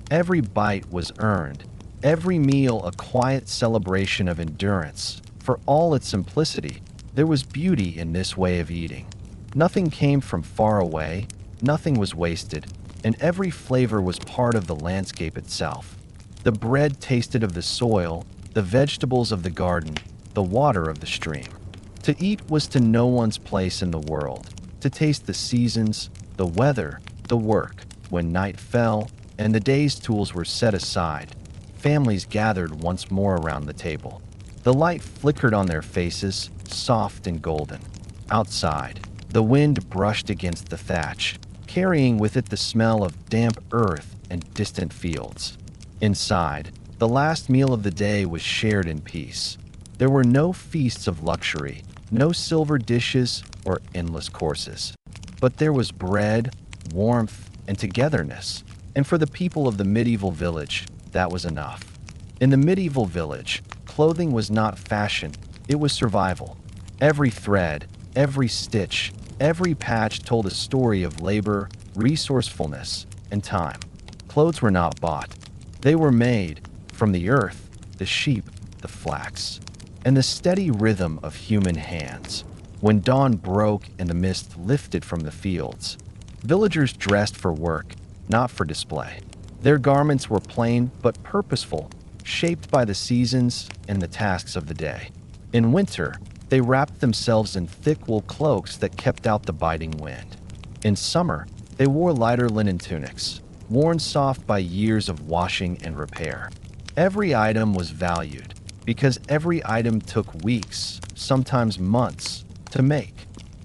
Every bite was earned, every meal a quiet celebration of endurance. For all its simplicity, there was beauty in this way of eating. Nothing came from far away, nothing was wasted, and every flavor was part of the landscape itself. The bread tasted of the soil, the vegetables of the garden, the water of the stream. To eat was to know one's place in the world, to taste the seasons, the weather, the work. When night fell and the day's tools were set aside, families gathered once more around the table. The light flickered on their faces, soft and golden. Outside, the wind brushed against the thatch, carrying with it the smell of damp earth and distant fields. Inside, the last meal of the day was shared in peace. There were no feasts of luxury, no silver dishes or endless courses. But there was bread, warmth, and togetherness. And for the people of the medieval village, that was enough. In the medieval village, clothing was not fashion, it was survival. Every thread, every stitch, every patch told a story of labor, resourcefulness, and time. Clothes were not bought. They were made from the earth, the sheep, the flax, and the steady rhythm of human hands. When dawn broke and the mist lifted from the fields, villagers dressed for work, not for display. Their garments were plain but purposeful, shaped by the seasons and the tasks of the day. In winter, they wrapped themselves in thick wool cloaks that kept out the biting wind. In summer, they wore lighter linen tunics, worn soft by years of washing and repair. Every item was valued, because every item took weeks, sometimes months, to make.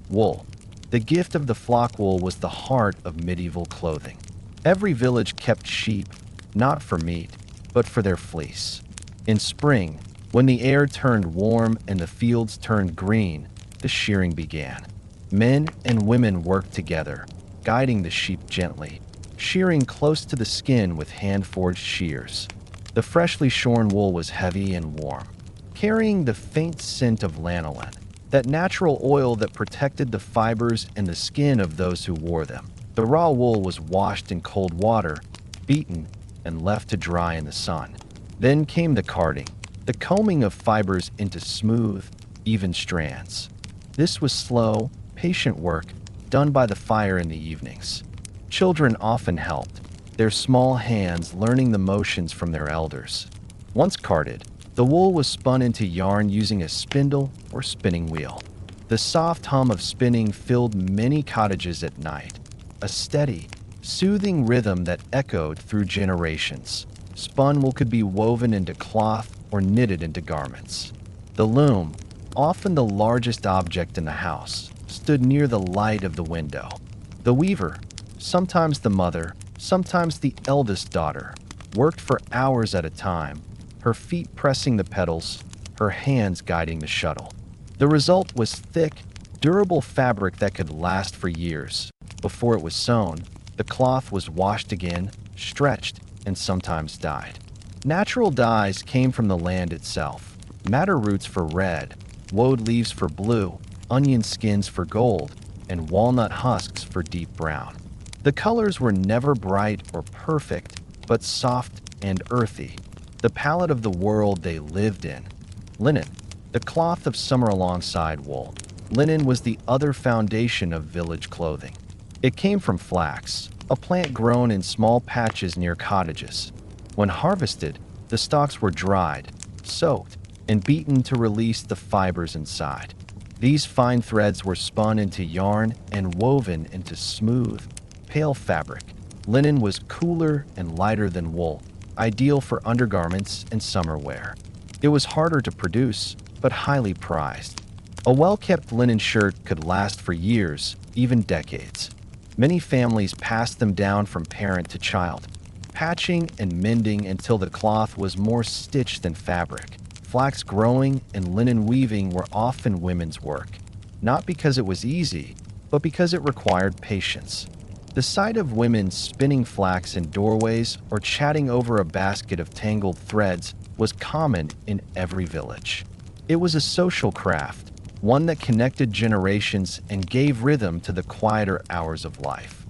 Wool. The gift of the flock wool was the heart of medieval clothing. Every village kept sheep, not for meat, but for their fleece. In spring, when the air turned warm and the fields turned green, the shearing began. Men and women worked together, guiding the sheep gently, shearing close to the skin with hand-forged shears. The freshly shorn wool was heavy and warm, carrying the faint scent of lanolin, that natural oil that protected the fibers and the skin of those who wore them. The raw wool was washed in cold water, beaten, and left to dry in the sun. Then came the carding, the combing of fibers into smooth, even strands. This was slow, patient work, done by the fire in the evenings. Children often helped, their small hands learning the motions from their elders. Once carded, the wool was spun into yarn using a spindle or spinning wheel. The soft hum of spinning filled many cottages at night. a steady, soothing rhythm that echoed through generations. Spun wool could be woven into cloth or knitted into garments. The loom, often the largest object in the house, stood near the light of the window. The weaver, sometimes the mother, sometimes the eldest daughter, worked for hours at a time, her feet pressing the pedals, her hands guiding the shuttle. The result was thick, durable fabric that could last for years. Before it was sewn, the cloth was washed again, stretched, and sometimes dyed. Natural dyes came from the land itself. Madder roots for red, woad leaves for blue, onion skins for gold, and walnut husks for deep brown. The colors were never bright or perfect, but soft and earthy, the palette of the world they lived in. Linen, the cloth of summer alongside wool. Linen was the other foundation of village clothing. It came from flax, a plant grown in small patches near cottages. When harvested, the stalks were dried, soaked, and beaten to release the fibers inside. These fine threads were spun into yarn and woven into smooth, pale fabric. Linen was cooler and lighter than wool, ideal for undergarments and summer wear. It was harder to produce, but highly prized. A well-kept linen shirt could last for years, even decades. Many families passed them down from parent to child, patching and mending until the cloth was more stitched than fabric. Flax growing and linen weaving were often women's work, not because it was easy, but because it required patience. The sight of women spinning flax in doorways or chatting over a basket of tangled threads was common in every village. It was a social craft, one that connected generations and gave rhythm to the quieter hours of life.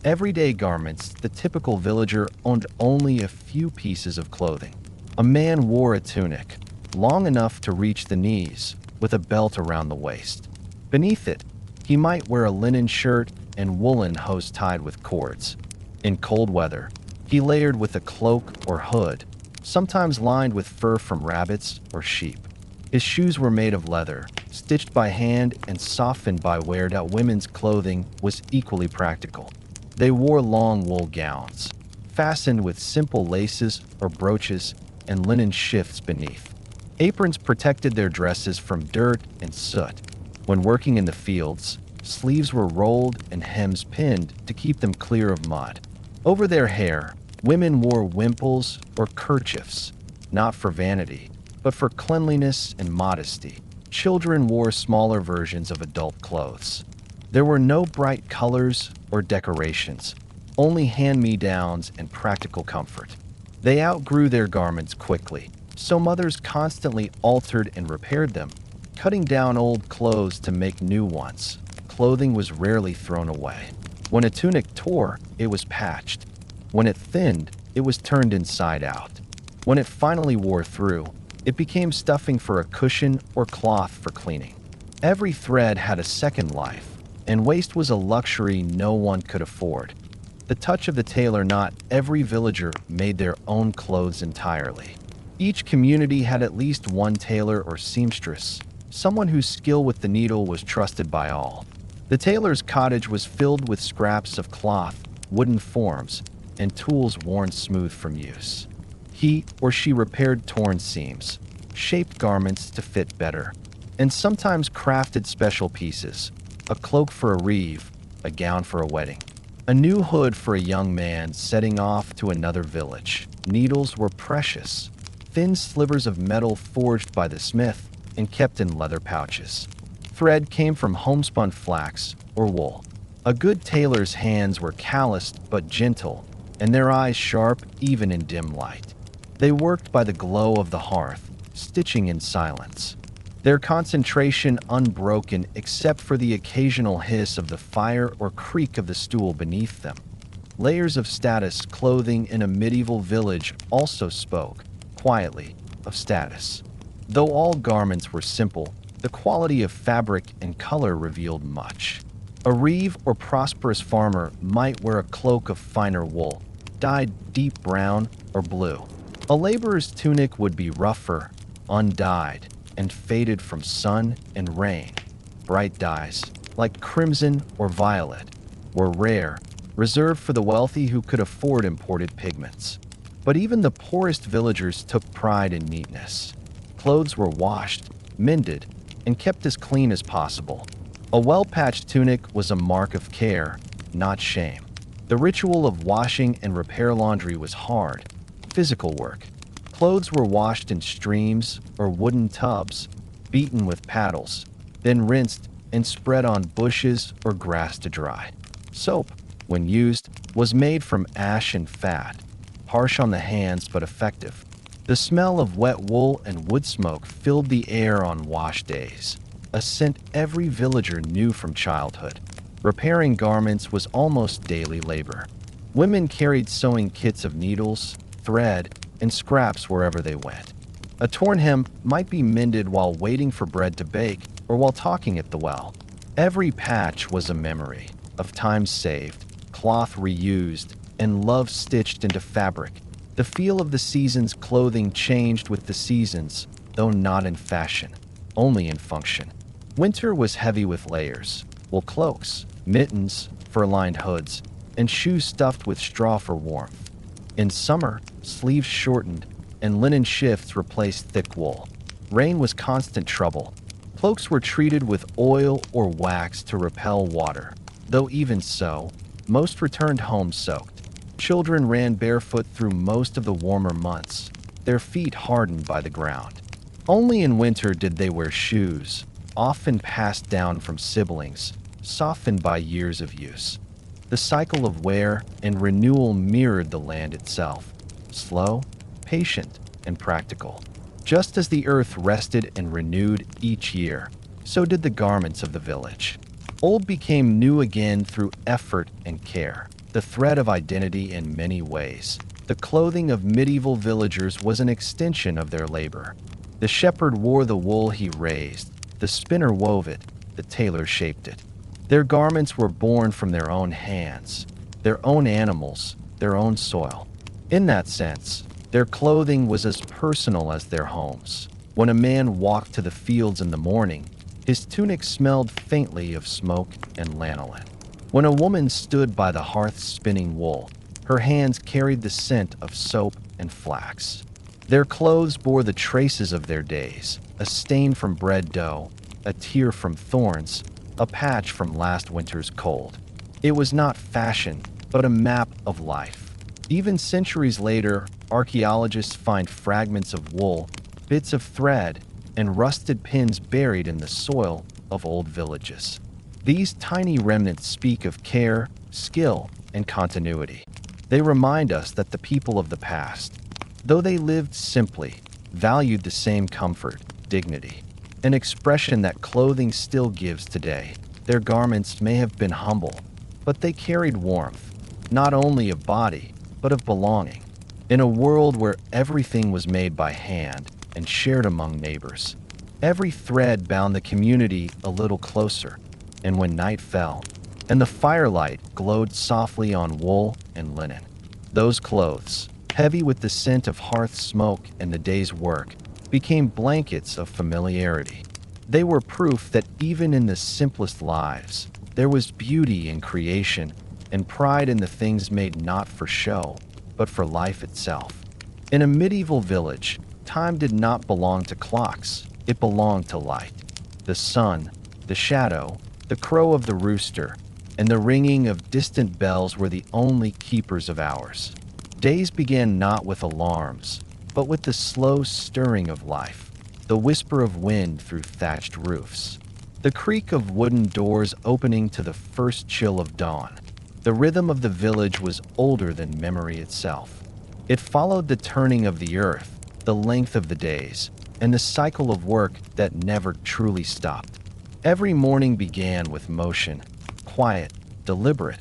Everyday garments, the typical villager owned only a few pieces of clothing. A man wore a tunic, long enough to reach the knees, with a belt around the waist. Beneath it, he might wear a linen shirt and woolen hose tied with cords. In cold weather, he layered with a cloak or hood, sometimes lined with fur from rabbits or sheep. His shoes were made of leather, stitched by hand and softened by wear. Women's clothing was equally practical. They wore long wool gowns, fastened with simple laces or brooches and linen shifts beneath. Aprons protected their dresses from dirt and soot. When working in the fields, sleeves were rolled and hems pinned to keep them clear of mud. Over their hair, women wore wimples or kerchiefs, not for vanity, but for cleanliness and modesty. Children wore smaller versions of adult clothes. There were no bright colors or decorations, only hand-me-downs and practical comfort. They outgrew their garments quickly, so mothers constantly altered and repaired them, cutting down old clothes to make new ones. Clothing was rarely thrown away. When a tunic tore, it was patched. When it thinned, it was turned inside out. When it finally wore through, it became stuffing for a cushion or cloth for cleaning. Every thread had a second life, and waste was a luxury no one could afford. The touch of the tailor. Not every villager made their own clothes entirely. Each community had at least one tailor or seamstress, someone whose skill with the needle was trusted by all. The tailor's cottage was filled with scraps of cloth, wooden forms, and tools worn smooth from use. He or she repaired torn seams, shaped garments to fit better, and sometimes crafted special pieces: a cloak for a reeve, a gown for a wedding, a new hood for a young man setting off to another village. Needles were precious, thin slivers of metal forged by the smith and kept in leather pouches. Thread came from homespun flax or wool. A good tailor's hands were calloused but gentle, and their eyes sharp even in dim light. They worked by the glow of the hearth, stitching in silence, their concentration unbroken except for the occasional hiss of the fire or creak of the stool beneath them. Layers of status. Clothing in a medieval village also spoke, quietly, of status. Though all garments were simple, the quality of fabric and color revealed much. A reeve or prosperous farmer might wear a cloak of finer wool, dyed deep brown or blue. A laborer's tunic would be rougher, undyed, and faded from sun and rain. Bright dyes, like crimson or violet, were rare reserved for the wealthy who could afford imported pigments. But even the poorest villagers took pride in neatness. Clothes were washed, mended, and kept as clean as possible. A well-patched tunic was a mark of care, not shame. The ritual of washing and repair laundry was hard, physical work. Clothes were washed in streams or wooden tubs, beaten with paddles, then rinsed and spread on bushes or grass to dry. Soap, when used, was made from ash and fat, harsh on the hands but effective. The smell of wet wool and wood smoke filled the air on wash days, a scent every villager knew from childhood. Repairing garments was almost daily labor. Women carried sewing kits of needles, thread, and scraps wherever they went. A torn hem might be mended while waiting for bread to bake or while talking at the well. Every patch was a memory of time saved, cloth reused, and love stitched into fabric. The feel of the season's clothing changed with the seasons, though not in fashion, only in function. Winter was heavy with layers, wool cloaks, mittens, fur-lined hoods, and shoes stuffed with straw for warmth. In summer, sleeves shortened, and linen shifts replaced thick wool. Rain was constant trouble. Cloaks were treated with oil or wax to repel water, though even so, most returned home soaked. Children ran barefoot through most of the warmer months, their feet hardened by the ground. Only in winter did they wear shoes, often passed down from siblings, softened by years of use. The cycle of wear and renewal mirrored the land itself, slow, patient, and practical. Just as the earth rested and renewed each year, so did the garments of the village. Old became new again through effort and care, the thread of identity in many ways. The clothing of medieval villagers was an extension of their labor. The shepherd wore the wool he raised, the spinner wove it, the tailor shaped it. Their garments were born from their own hands, their own animals, their own soil. In that sense, their clothing was as personal as their homes. When a man walked to the fields in the morning, his tunic smelled faintly of smoke and lanolin. When a woman stood by the hearth spinning wool, her hands carried the scent of soap and flax. Their clothes bore the traces of their days, a stain from bread dough, a tear from thorns, a patch from last winter's cold. It was not fashion, but a map of life. Even centuries later, archaeologists find fragments of wool, bits of thread, and rusted pins buried in the soil of old villages. These tiny remnants speak of care, skill, and continuity. They remind us that the people of the past, though they lived simply, valued the same comfort, dignity, an expression that clothing still gives today. Their garments may have been humble, but they carried warmth, not only of body, but of belonging. In a world where everything was made by hand and shared among neighbors, every thread bound the community a little closer. And when night fell, and the firelight glowed softly on wool and linen, those clothes, heavy with the scent of hearth smoke and the day's work, became blankets of familiarity. They were proof that even in the simplest lives, there was beauty in creation and pride in the things made not for show, but for life itself. In a medieval village, time did not belong to clocks, it belonged to light. The sun, the shadow, the crow of the rooster, and the ringing of distant bells were the only keepers of hours. Days began not with alarms, but with the slow stirring of life, the whisper of wind through thatched roofs, the creak of wooden doors opening to the first chill of dawn. The rhythm of the village was older than memory itself. It followed the turning of the earth, the length of the days, and the cycle of work that never truly stopped. Every morning began with motion, quiet, deliberate,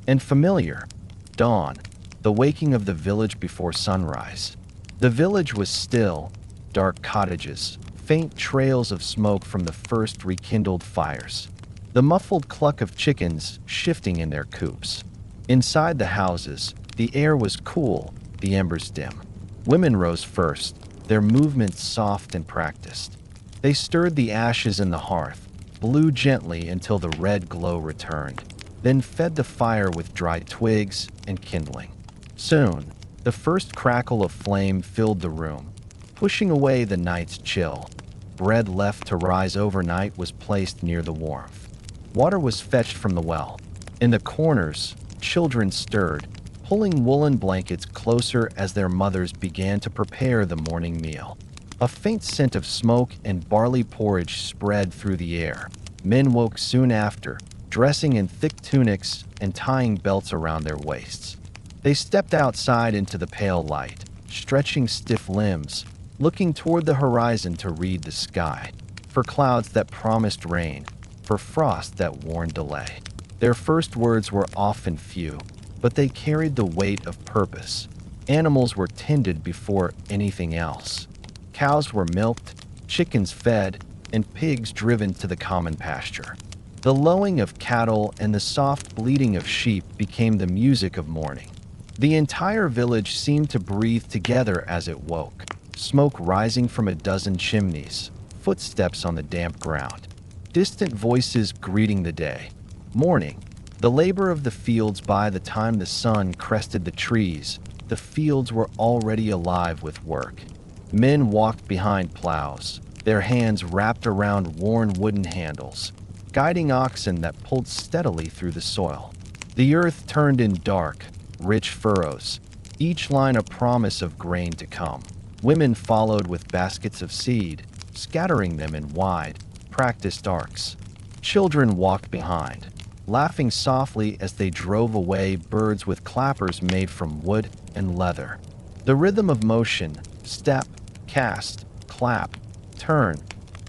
and familiar. Dawn, the waking of the village before sunrise. The village was still, dark cottages, faint trails of smoke from the first rekindled fires, the muffled cluck of chickens shifting in their coops. Inside the houses, the air was cool, the embers dim. Women rose first, their movements soft and practiced. They stirred the ashes in the hearth, blew gently until the red glow returned. then fed the fire with dry twigs and kindling. Soon, the first crackle of flame filled the room, pushing away the night's chill. Bread left to rise overnight was placed near the warmth. Water was fetched from the well. In the corners, children stirred, pulling woolen blankets closer as their mothers began to prepare the morning meal. A faint scent of smoke and barley porridge spread through the air. Men woke soon after, dressing in thick tunics and tying belts around their waists. They stepped outside into the pale light, stretching stiff limbs, looking toward the horizon to read the sky, for clouds that promised rain, for frost that warned delay. Their first words were often few, but they carried the weight of purpose. Animals were tended before anything else. Cows were milked, chickens fed, and pigs driven to the common pasture. The lowing of cattle and the soft bleating of sheep became the music of morning. The entire village seemed to breathe together as it woke, smoke rising from a dozen chimneys, footsteps on the damp ground, distant voices greeting the day. Morning, the labor of the fields. By the time the sun crested the trees, the fields were already alive with work. Men walked behind plows, their hands wrapped around worn wooden handles, guiding oxen that pulled steadily through the soil. The earth turned in dark, rich furrows, each line a promise of grain to come. Women followed with baskets of seed, scattering them in wide, practiced arcs. Children walked behind, laughing softly as they drove away birds with clappers made from wood and leather. The rhythm of motion, step, cast, clap, turn,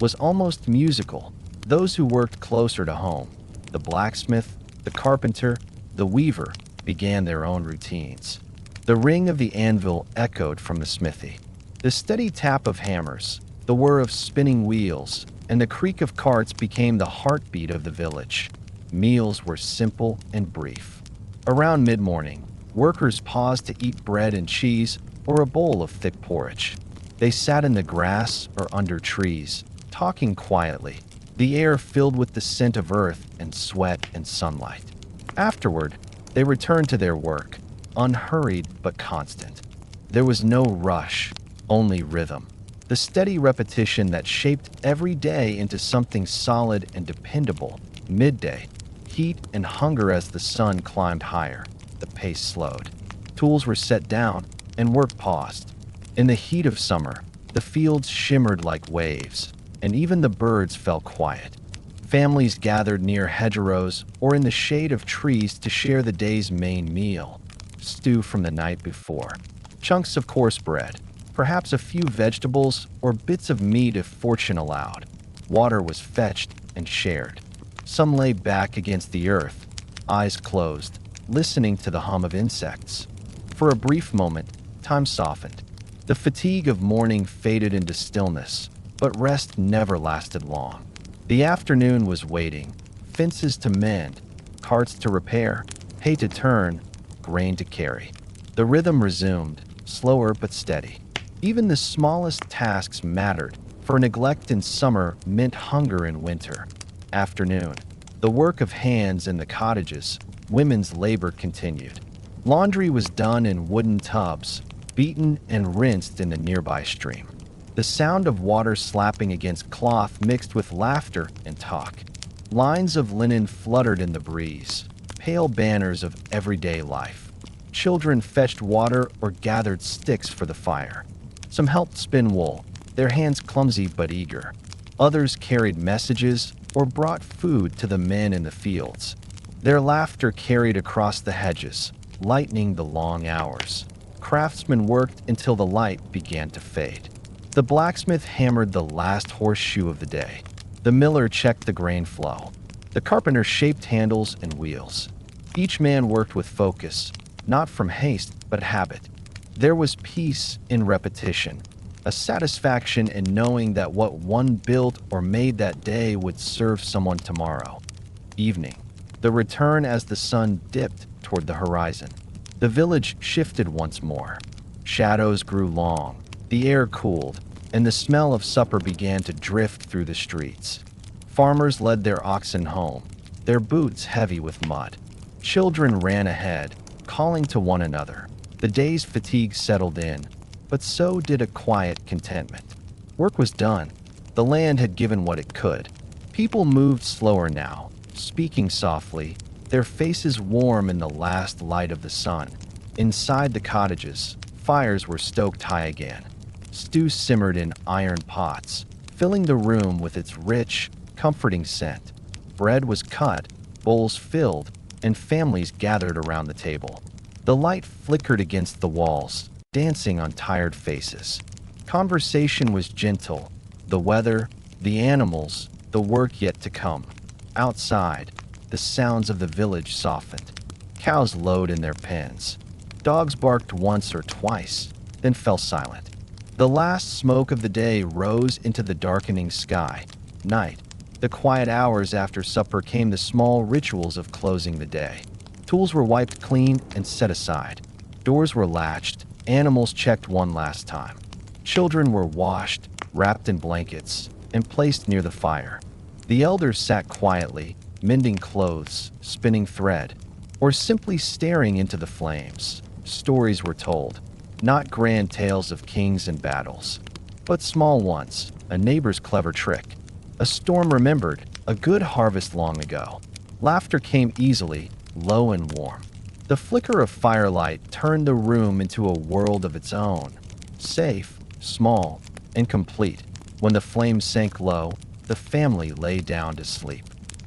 was almost musical. Those who worked closer to home, the blacksmith, the carpenter, the weaver, began their own routines. The ring of the anvil echoed from the smithy. The steady tap of hammers, the whir of spinning wheels, and the creak of carts became the heartbeat of the village. Meals were simple and brief. Around mid-morning, workers paused to eat bread and cheese or a bowl of thick porridge. They sat in the grass or under trees, talking quietly, the air filled with the scent of earth and sweat and sunlight. Afterward, they returned to their work, unhurried but constant. There was no rush, only rhythm. The steady repetition that shaped every day into something solid and dependable. Midday, heat and hunger. As the sun climbed higher, the pace slowed. Tools were set down and work paused. In the heat of summer, the fields shimmered like waves, and even the birds fell quiet. Families gathered near hedgerows or in the shade of trees to share the day's main meal, stew from the night before, chunks of coarse bread, perhaps a few vegetables or bits of meat if fortune allowed. Water was fetched and shared. Some lay back against the earth, eyes closed, listening to the hum of insects. For a brief moment, time softened. The fatigue of morning faded into stillness, but rest never lasted long. The afternoon was waiting, fences to mend, carts to repair, hay to turn, grain to carry. The rhythm resumed, slower but steady. Even the smallest tasks mattered, for neglect in summer meant hunger in winter. Afternoon, the work of hands in the cottages, women's labor continued. Laundry was done in wooden tubs, beaten and rinsed in the nearby stream. The sound of water slapping against cloth mixed with laughter and talk. Lines of linen fluttered in the breeze, pale banners of everyday life. Children fetched water or gathered sticks for the fire. Some helped spin wool, their hands clumsy but eager. Others carried messages or brought food to the men in the fields. Their laughter carried across the hedges, lightening the long hours. Craftsmen worked until the light began to fade. The blacksmith hammered the last horseshoe of the day. The miller checked the grain flow. The carpenter shaped handles and wheels. Each man worked with focus, not from haste but habit. There was peace in repetition, a satisfaction in knowing that what one built or made that day would serve someone tomorrow. Evening, the return as the sun dipped toward the horizon. The village shifted once more. Shadows grew long, the air cooled, and the smell of supper began to drift through the streets. Farmers led their oxen home, their boots heavy with mud. Children ran ahead, calling to one another. The day's fatigue settled in, but so did a quiet contentment. Work was done. The land had given what it could. People moved slower now, speaking softly, their faces warm in the last light of the sun. Inside the cottages, fires were stoked high again. Stew simmered in iron pots, filling the room with its rich, comforting scent. Bread was cut, bowls filled, and families gathered around the table. The light flickered against the walls, dancing on tired faces. Conversation was gentle. The weather, the animals, the work yet to come. Outside, the sounds of the village softened. Cows lowed in their pens. Dogs barked once or twice, then fell silent. The last smoke of the day rose into the darkening sky. Night. The quiet hours after supper came the small rituals of closing the day. Tools were wiped clean and set aside. Doors were latched. Animals checked one last time. Children were washed, wrapped in blankets, and placed near the fire. The elders sat quietly, mending clothes, spinning thread, or simply staring into the flames. Stories were told, not grand tales of kings and battles, but small ones, a neighbor's clever trick, a storm remembered, a good harvest long ago. Laughter came easily, low and warm. The flicker of firelight turned the room into a world of its own, safe, small, and complete. When the flames sank low, the family lay down to sleep.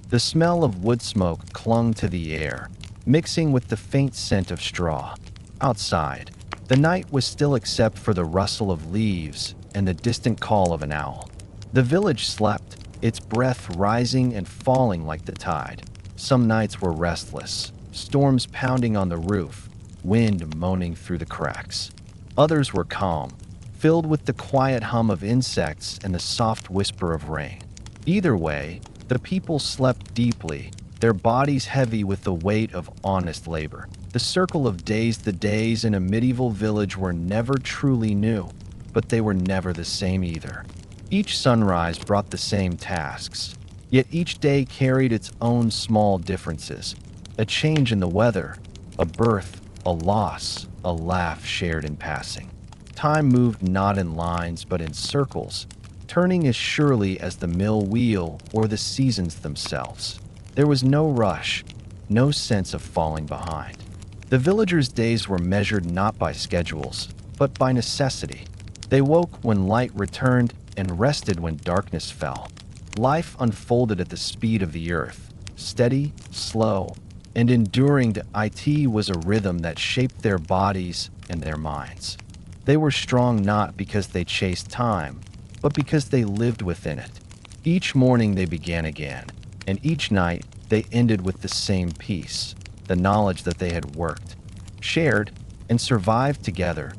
The smell of wood smoke clung to the air, mixing with the faint scent of straw. Outside, the night was still except for the rustle of leaves and the distant call of an owl. The village slept, its breath rising and falling like the tide. Some nights were restless, storms pounding on the roof, wind moaning through the cracks. Others were calm, filled with the quiet hum of insects and the soft whisper of rain. Either way, the people slept deeply, their bodies heavy with the weight of honest labor. The circle of days, the days in a medieval village were never truly new, but they were never the same either. Each sunrise brought the same tasks, yet each day carried its own small differences. A change in the weather, a birth, a loss, a laugh shared in passing. Time moved not in lines but in circles, turning as surely as the mill wheel or the seasons themselves. There was no rush, no sense of falling behind. The villagers' days were measured not by schedules, but by necessity. They woke when light returned and rested when darkness fell. Life unfolded at the speed of the earth, steady, slow, and enduring. To it was a rhythm that shaped their bodies and their minds. They were strong not because they chased time, but because they lived within it. Each morning they began again, and each night they ended with the same peace, the knowledge that they had worked, shared, and survived together.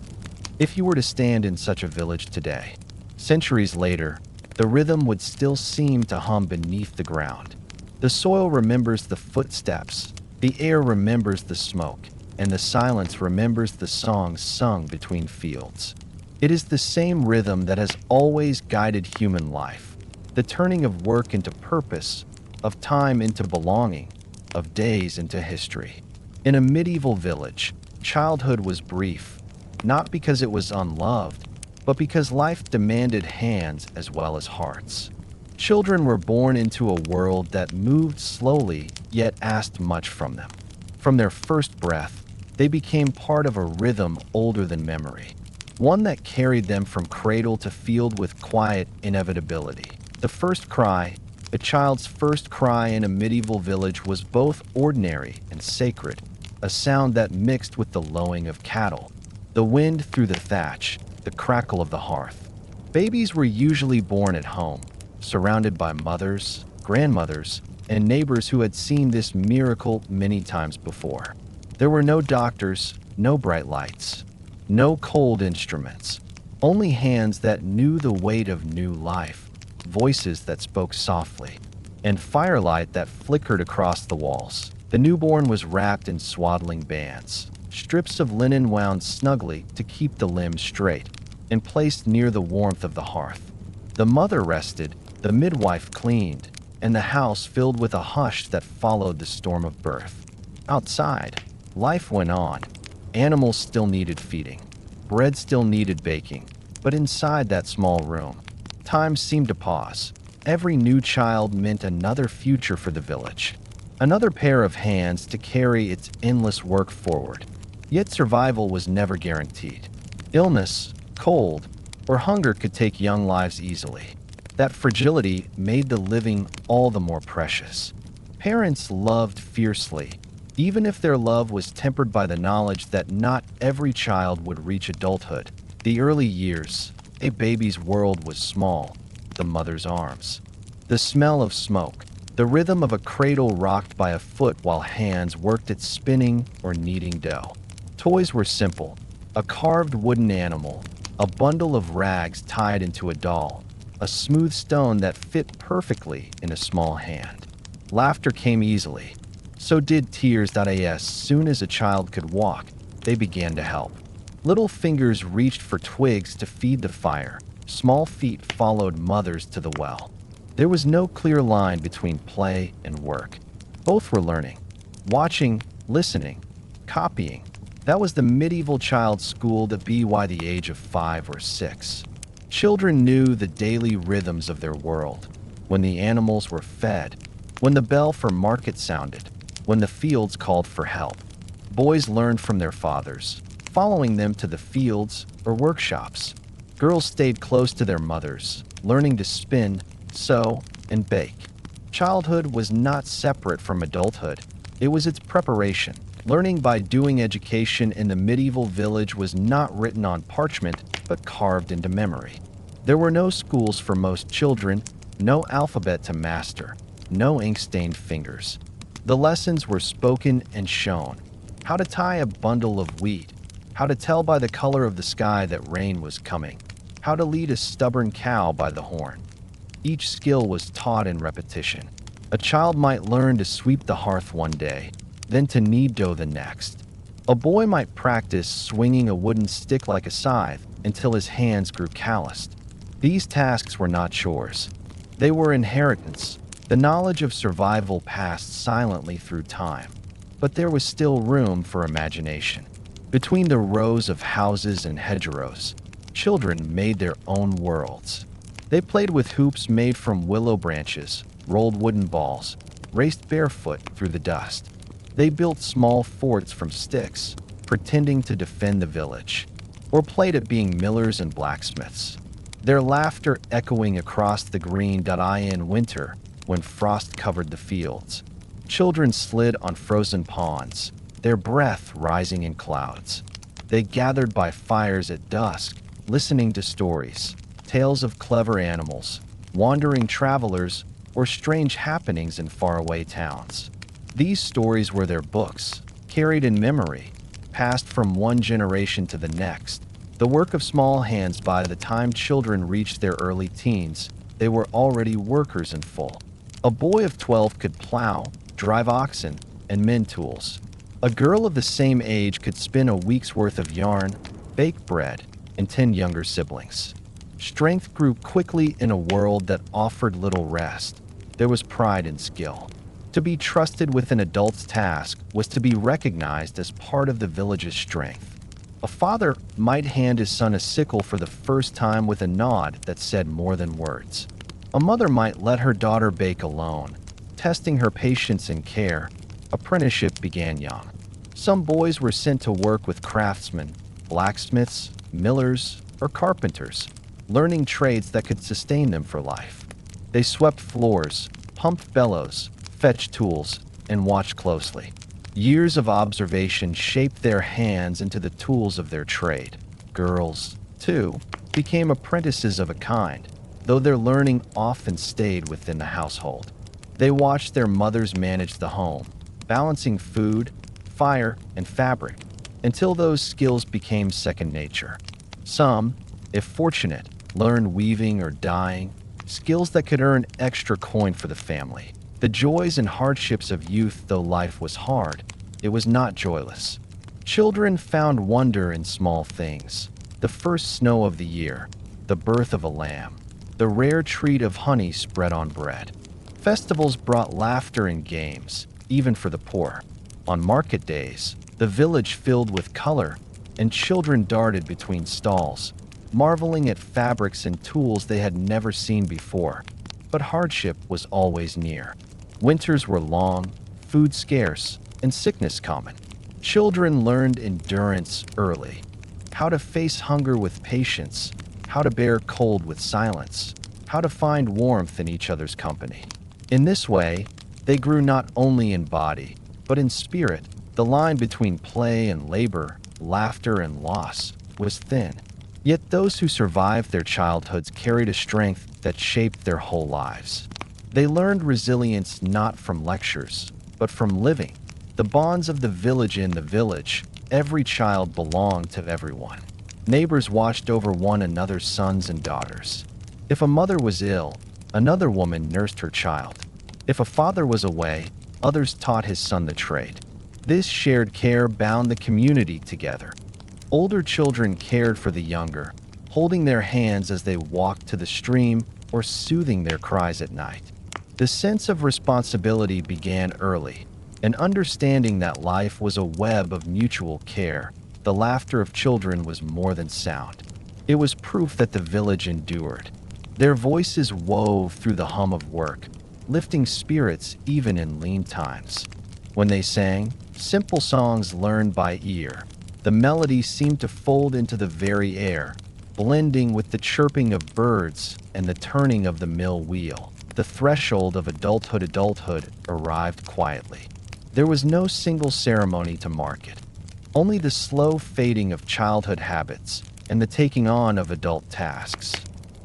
If you were to stand in such a village today, centuries later, the rhythm would still seem to hum beneath the ground. The soil remembers the footsteps, the air remembers the smoke, and the silence remembers the songs sung between fields. It is the same rhythm that has always guided human life, the turning of work into purpose, of time into belonging, of days into history. In a medieval village, childhood was brief, not because it was unloved, but because life demanded hands as well as hearts. Children were born into a world that moved slowly, yet asked much from them. From their first breath, they became part of a rhythm older than memory, one that carried them from cradle to field with quiet inevitability. The first cry, a child's first cry in a medieval village, was both ordinary and sacred, a sound that mixed with the lowing of cattle, the wind through the thatch, the crackle of the hearth. Babies were usually born at home, surrounded by mothers, grandmothers, and neighbors who had seen this miracle many times before. There were no doctors, no bright lights, no cold instruments, only hands that knew the weight of new life, voices that spoke softly, and firelight that flickered across the walls. The newborn was wrapped in swaddling bands, strips of linen wound snugly to keep the limbs straight, and placed near the warmth of the hearth. The mother rested, the midwife cleaned, and the house filled with a hush that followed the storm of birth. Outside, life went on. Animals still needed feeding. Bread still needed baking. But inside that small room, time seemed to pause. Every new child meant another future for the village. Another pair of hands to carry its endless work forward. Yet survival was never guaranteed. Illness, cold, or hunger could take young lives easily. That fragility made the living all the more precious. Parents loved fiercely, even if their love was tempered by the knowledge that not every child would reach adulthood. The early years, a baby's world was small, the mother's arms. The smell of smoke, the rhythm of a cradle rocked by a foot while hands worked at spinning or kneading dough. Toys were simple: a carved wooden animal, a bundle of rags tied into a doll, a smooth stone that fit perfectly in a small hand. Laughter came easily. So did tears. As soon as a child could walk, they began to help. Little fingers reached for twigs to feed the fire. Small feet followed mothers to the well. There was no clear line between play and work. Both were learning, watching, listening, copying. That was the medieval child schooled at by the age of 5 or 6. Children knew the daily rhythms of their world. When the animals were fed, when the bell for market sounded, when the fields called for help. Boys learned from their fathers, following them to the fields or workshops. Girls stayed close to their mothers, learning to spin, sew, and bake. Childhood was not separate from adulthood. It was its preparation. Learning by doing. Education in the medieval village was not written on parchment, but carved into memory. There were no schools for most children, no alphabet to master, no ink-stained fingers. The lessons were spoken and shown. How to tie a bundle of wheat, how to tell by the color of the sky that rain was coming, how to lead a stubborn cow by the horn. Each skill was taught in repetition. A child might learn to sweep the hearth one day, then to knead dough the next. A boy might practice swinging a wooden stick like a scythe until his hands grew calloused. These tasks were not chores. They were inheritance. The knowledge of survival passed silently through time. But there was still room for imagination. Between the rows of houses and hedgerows, children made their own worlds. They played with hoops made from willow branches, rolled wooden balls, raced barefoot through the dust. They built small forts from sticks, pretending to defend the village, or played at being millers and blacksmiths. Their laughter echoing across the green in winter when frost covered the fields. Children slid on frozen ponds, their breath rising in clouds. They gathered by fires at dusk, listening to stories, tales of clever animals, wandering travelers, or strange happenings in faraway towns. These stories were their books, carried in memory, passed from one generation to the next. The work of small hands. By the time children reached their early teens, they were already workers in full. A boy of 12 could plow, drive oxen, and mend tools. A girl of the same age could spin a week's worth of yarn, bake bread, and tend younger siblings. Strength grew quickly in a world that offered little rest. There was pride in skill. To be trusted with an adult's task was to be recognized as part of the village's strength. A father might hand his son a sickle for the first time with a nod that said more than words. A mother might let her daughter bake alone, testing her patience and care. Apprenticeship began young. Some boys were sent to work with craftsmen, blacksmiths, millers, or carpenters, learning trades that could sustain them for life. They swept floors, pumped bellows, fetched tools, and watched closely. Years of observation shaped their hands into the tools of their trade. Girls, too, became apprentices of a kind, though their learning often stayed within the household. They watched their mothers manage the home, balancing food, fire, and fabric, until those skills became second nature. Some, if fortunate, learned weaving or dyeing, skills that could earn extra coin for the family. The joys and hardships of youth. Though life was hard, it was not joyless. Children found wonder in small things: the first snow of the year, the birth of a lamb, the rare treat of honey spread on bread. Festivals brought laughter and games, even for the poor. On market days, the village filled with color, and children darted between stalls, marveling at fabrics and tools they had never seen before. But hardship was always near. Winters were long, food scarce, and sickness common. Children learned endurance early, how to face hunger with patience, how to bear cold with silence, how to find warmth in each other's company. In this way, they grew not only in body, but in spirit. The line between play and labor, laughter and loss, was thin. Yet those who survived their childhoods carried a strength that shaped their whole lives. They learned resilience not from lectures, but from living. The bonds of the village. In the village, every child belonged to everyone. Neighbors watched over one another's sons and daughters. If a mother was ill, another woman nursed her child. If a father was away, others taught his son the trade. This shared care bound the community together. Older children cared for the younger, holding their hands as they walked to the stream or soothing their cries at night. The sense of responsibility began early, an understanding that life was a web of mutual care. The laughter of children was more than sound. It was proof that the village endured. Their voices wove through the hum of work, lifting spirits even in lean times. When they sang, simple songs learned by ear, the melody seemed to fold into the very air, blending with the chirping of birds and the turning of the mill wheel. The threshold of adulthood arrived quietly. There was no single ceremony to mark it, only the slow fading of childhood habits and the taking on of adult tasks.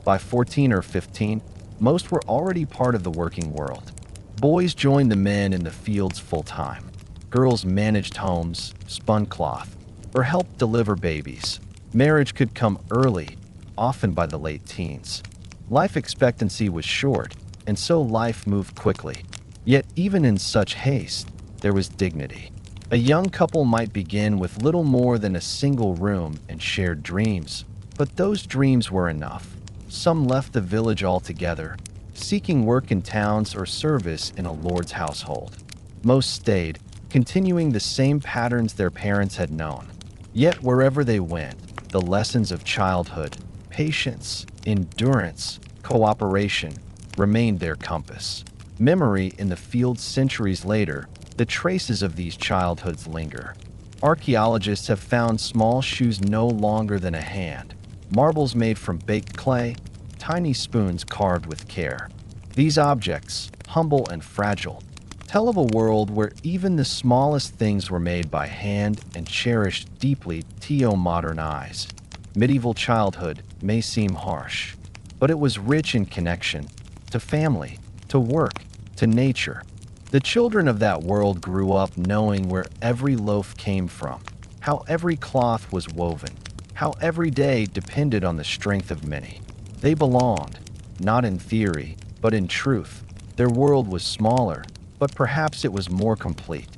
By 14 or 15, most were already part of the working world. Boys joined the men in the fields full-time. Girls managed homes, spun cloth, or helped deliver babies. Marriage could come early, often by the late teens. Life expectancy was short, and so life moved quickly. Yet even in such haste, there was dignity. A young couple might begin with little more than a single room and shared dreams, but those dreams were enough. Some left the village altogether, seeking work in towns or service in a lord's household. Most stayed, continuing the same patterns their parents had known. Yet wherever they went, the lessons of childhood, patience, endurance, cooperation, remained their compass. Memory in the fields centuries later, the traces of these childhoods linger. Archaeologists have found small shoes no longer than a hand, marbles made from baked clay, tiny spoons carved with care. These objects, humble and fragile, tell of a world where even the smallest things were made by hand and cherished deeply to modern eyes. Medieval childhood may seem harsh, but it was rich in connection to family, to work, to nature. The children of that world grew up knowing where every loaf came from, how every cloth was woven, how every day depended on the strength of many. They belonged, not in theory, but in truth. Their world was smaller, but perhaps it was more complete.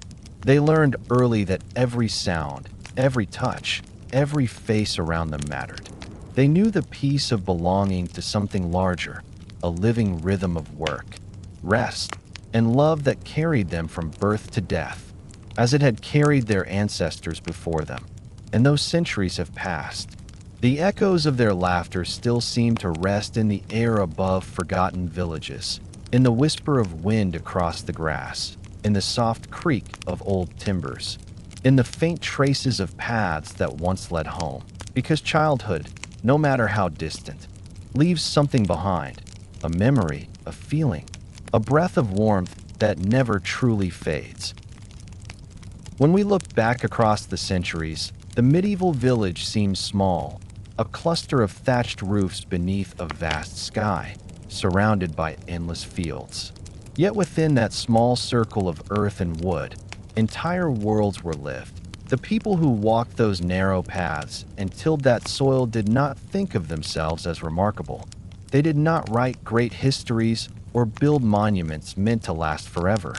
They learned early that every sound, every touch, every face around them mattered. They knew the peace of belonging to something larger, a living rhythm of work, rest, and love that carried them from birth to death, as it had carried their ancestors before them. And those centuries have passed. The echoes of their laughter still seem to rest in the air above forgotten villages, in the whisper of wind across the grass, in the soft creak of old timbers, in the faint traces of paths that once led home. Because childhood, no matter how distant, leaves something behind, a memory, a feeling, a breath of warmth that never truly fades. When we look back across the centuries, the medieval village seems small, a cluster of thatched roofs beneath a vast sky, surrounded by endless fields. Yet within that small circle of earth and wood, entire worlds were lived. The people who walked those narrow paths and tilled that soil did not think of themselves as remarkable. They did not write great histories or build monuments meant to last forever,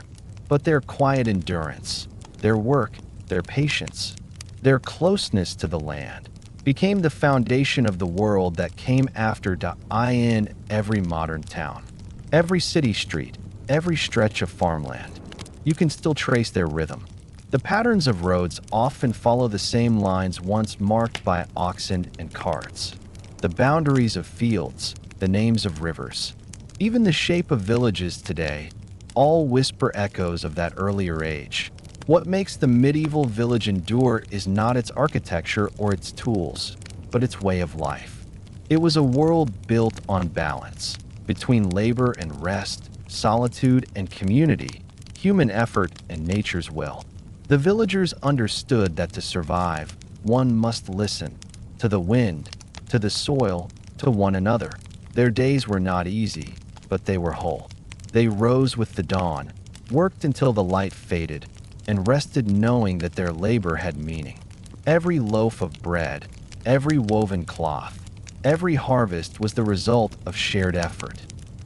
but their quiet endurance, their work, their patience, their closeness to the land became the foundation of the world that came after. In every modern town, every city street, every stretch of farmland, you can still trace their rhythm. The patterns of roads often follow the same lines once marked by oxen and carts. The boundaries of fields, the names of rivers, even the shape of villages today, all whisper echoes of that earlier age. What makes the medieval village endure is not its architecture or its tools, but its way of life. It was a world built on balance between labor and rest, solitude and community, human effort and nature's will. The villagers understood that to survive, one must listen to the wind, to the soil, to one another. Their days were not easy, but they were whole. They rose with the dawn, worked until the light faded, and rested knowing that their labor had meaning. Every loaf of bread, every woven cloth, every harvest was the result of shared effort.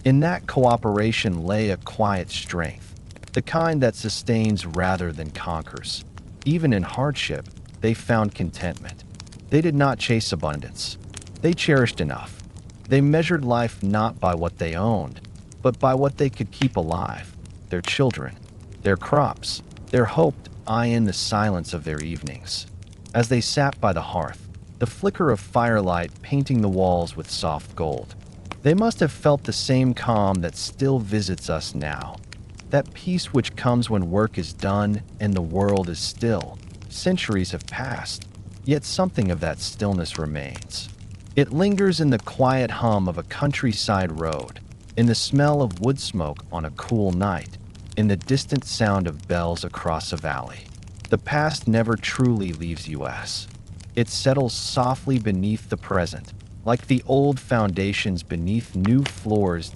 In that cooperation lay a quiet strength, the kind that sustains rather than conquers. Even in hardship, they found contentment. They did not chase abundance. They cherished enough. They measured life not by what they owned, but by what they could keep alive: their children, their crops, their hope in the silence of their evenings. As they sat by the hearth, the flicker of firelight painting the walls with soft gold, they must have felt the same calm that still visits us now. That peace which comes when work is done and the world is still. Centuries have passed, yet something of that stillness remains. It lingers in the quiet hum of a countryside road, in the smell of wood smoke on a cool night, in the distant sound of bells across a valley. The past never truly leaves us. It settles softly beneath the present, like the old foundations beneath new floors.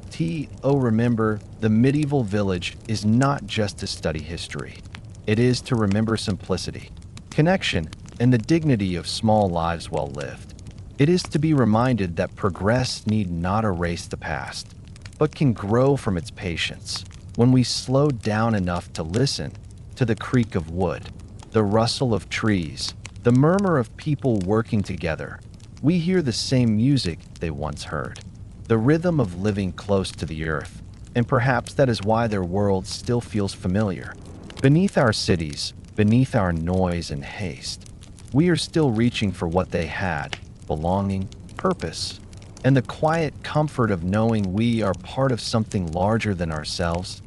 Remember, the medieval village is not just to study history. It is to remember simplicity, connection, and the dignity of small lives well lived. It is to be reminded that progress need not erase the past, but can grow from its patience. When we slow down enough to listen to the creak of wood, the rustle of trees, the murmur of people working together, we hear the same music they once heard, the rhythm of living close to the earth. And perhaps that is why their world still feels familiar. Beneath our cities, beneath our noise and haste, we are still reaching for what they had: belonging, purpose, and the quiet comfort of knowing we are part of something larger than ourselves.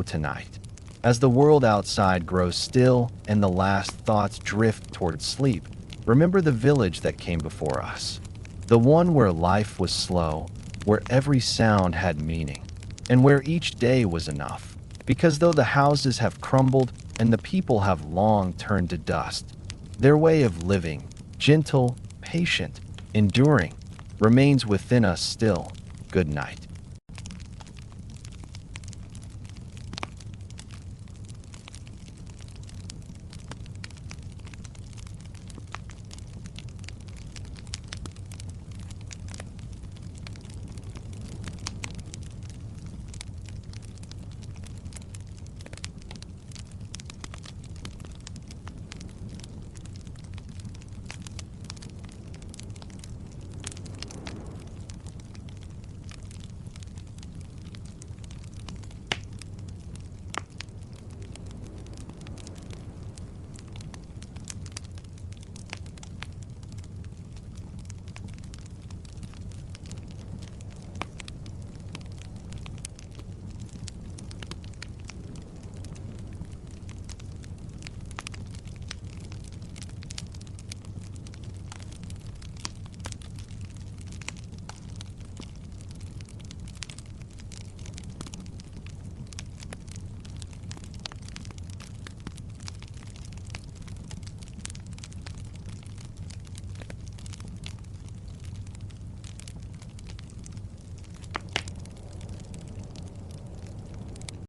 Tonight, as the world outside grows still and the last thoughts drift toward sleep, remember the village that came before us, the one where life was slow, where every sound had meaning, and where each day was enough. Because though the houses have crumbled and the people have long turned to dust, their way of living, gentle, patient, enduring, remains within us still. Good night.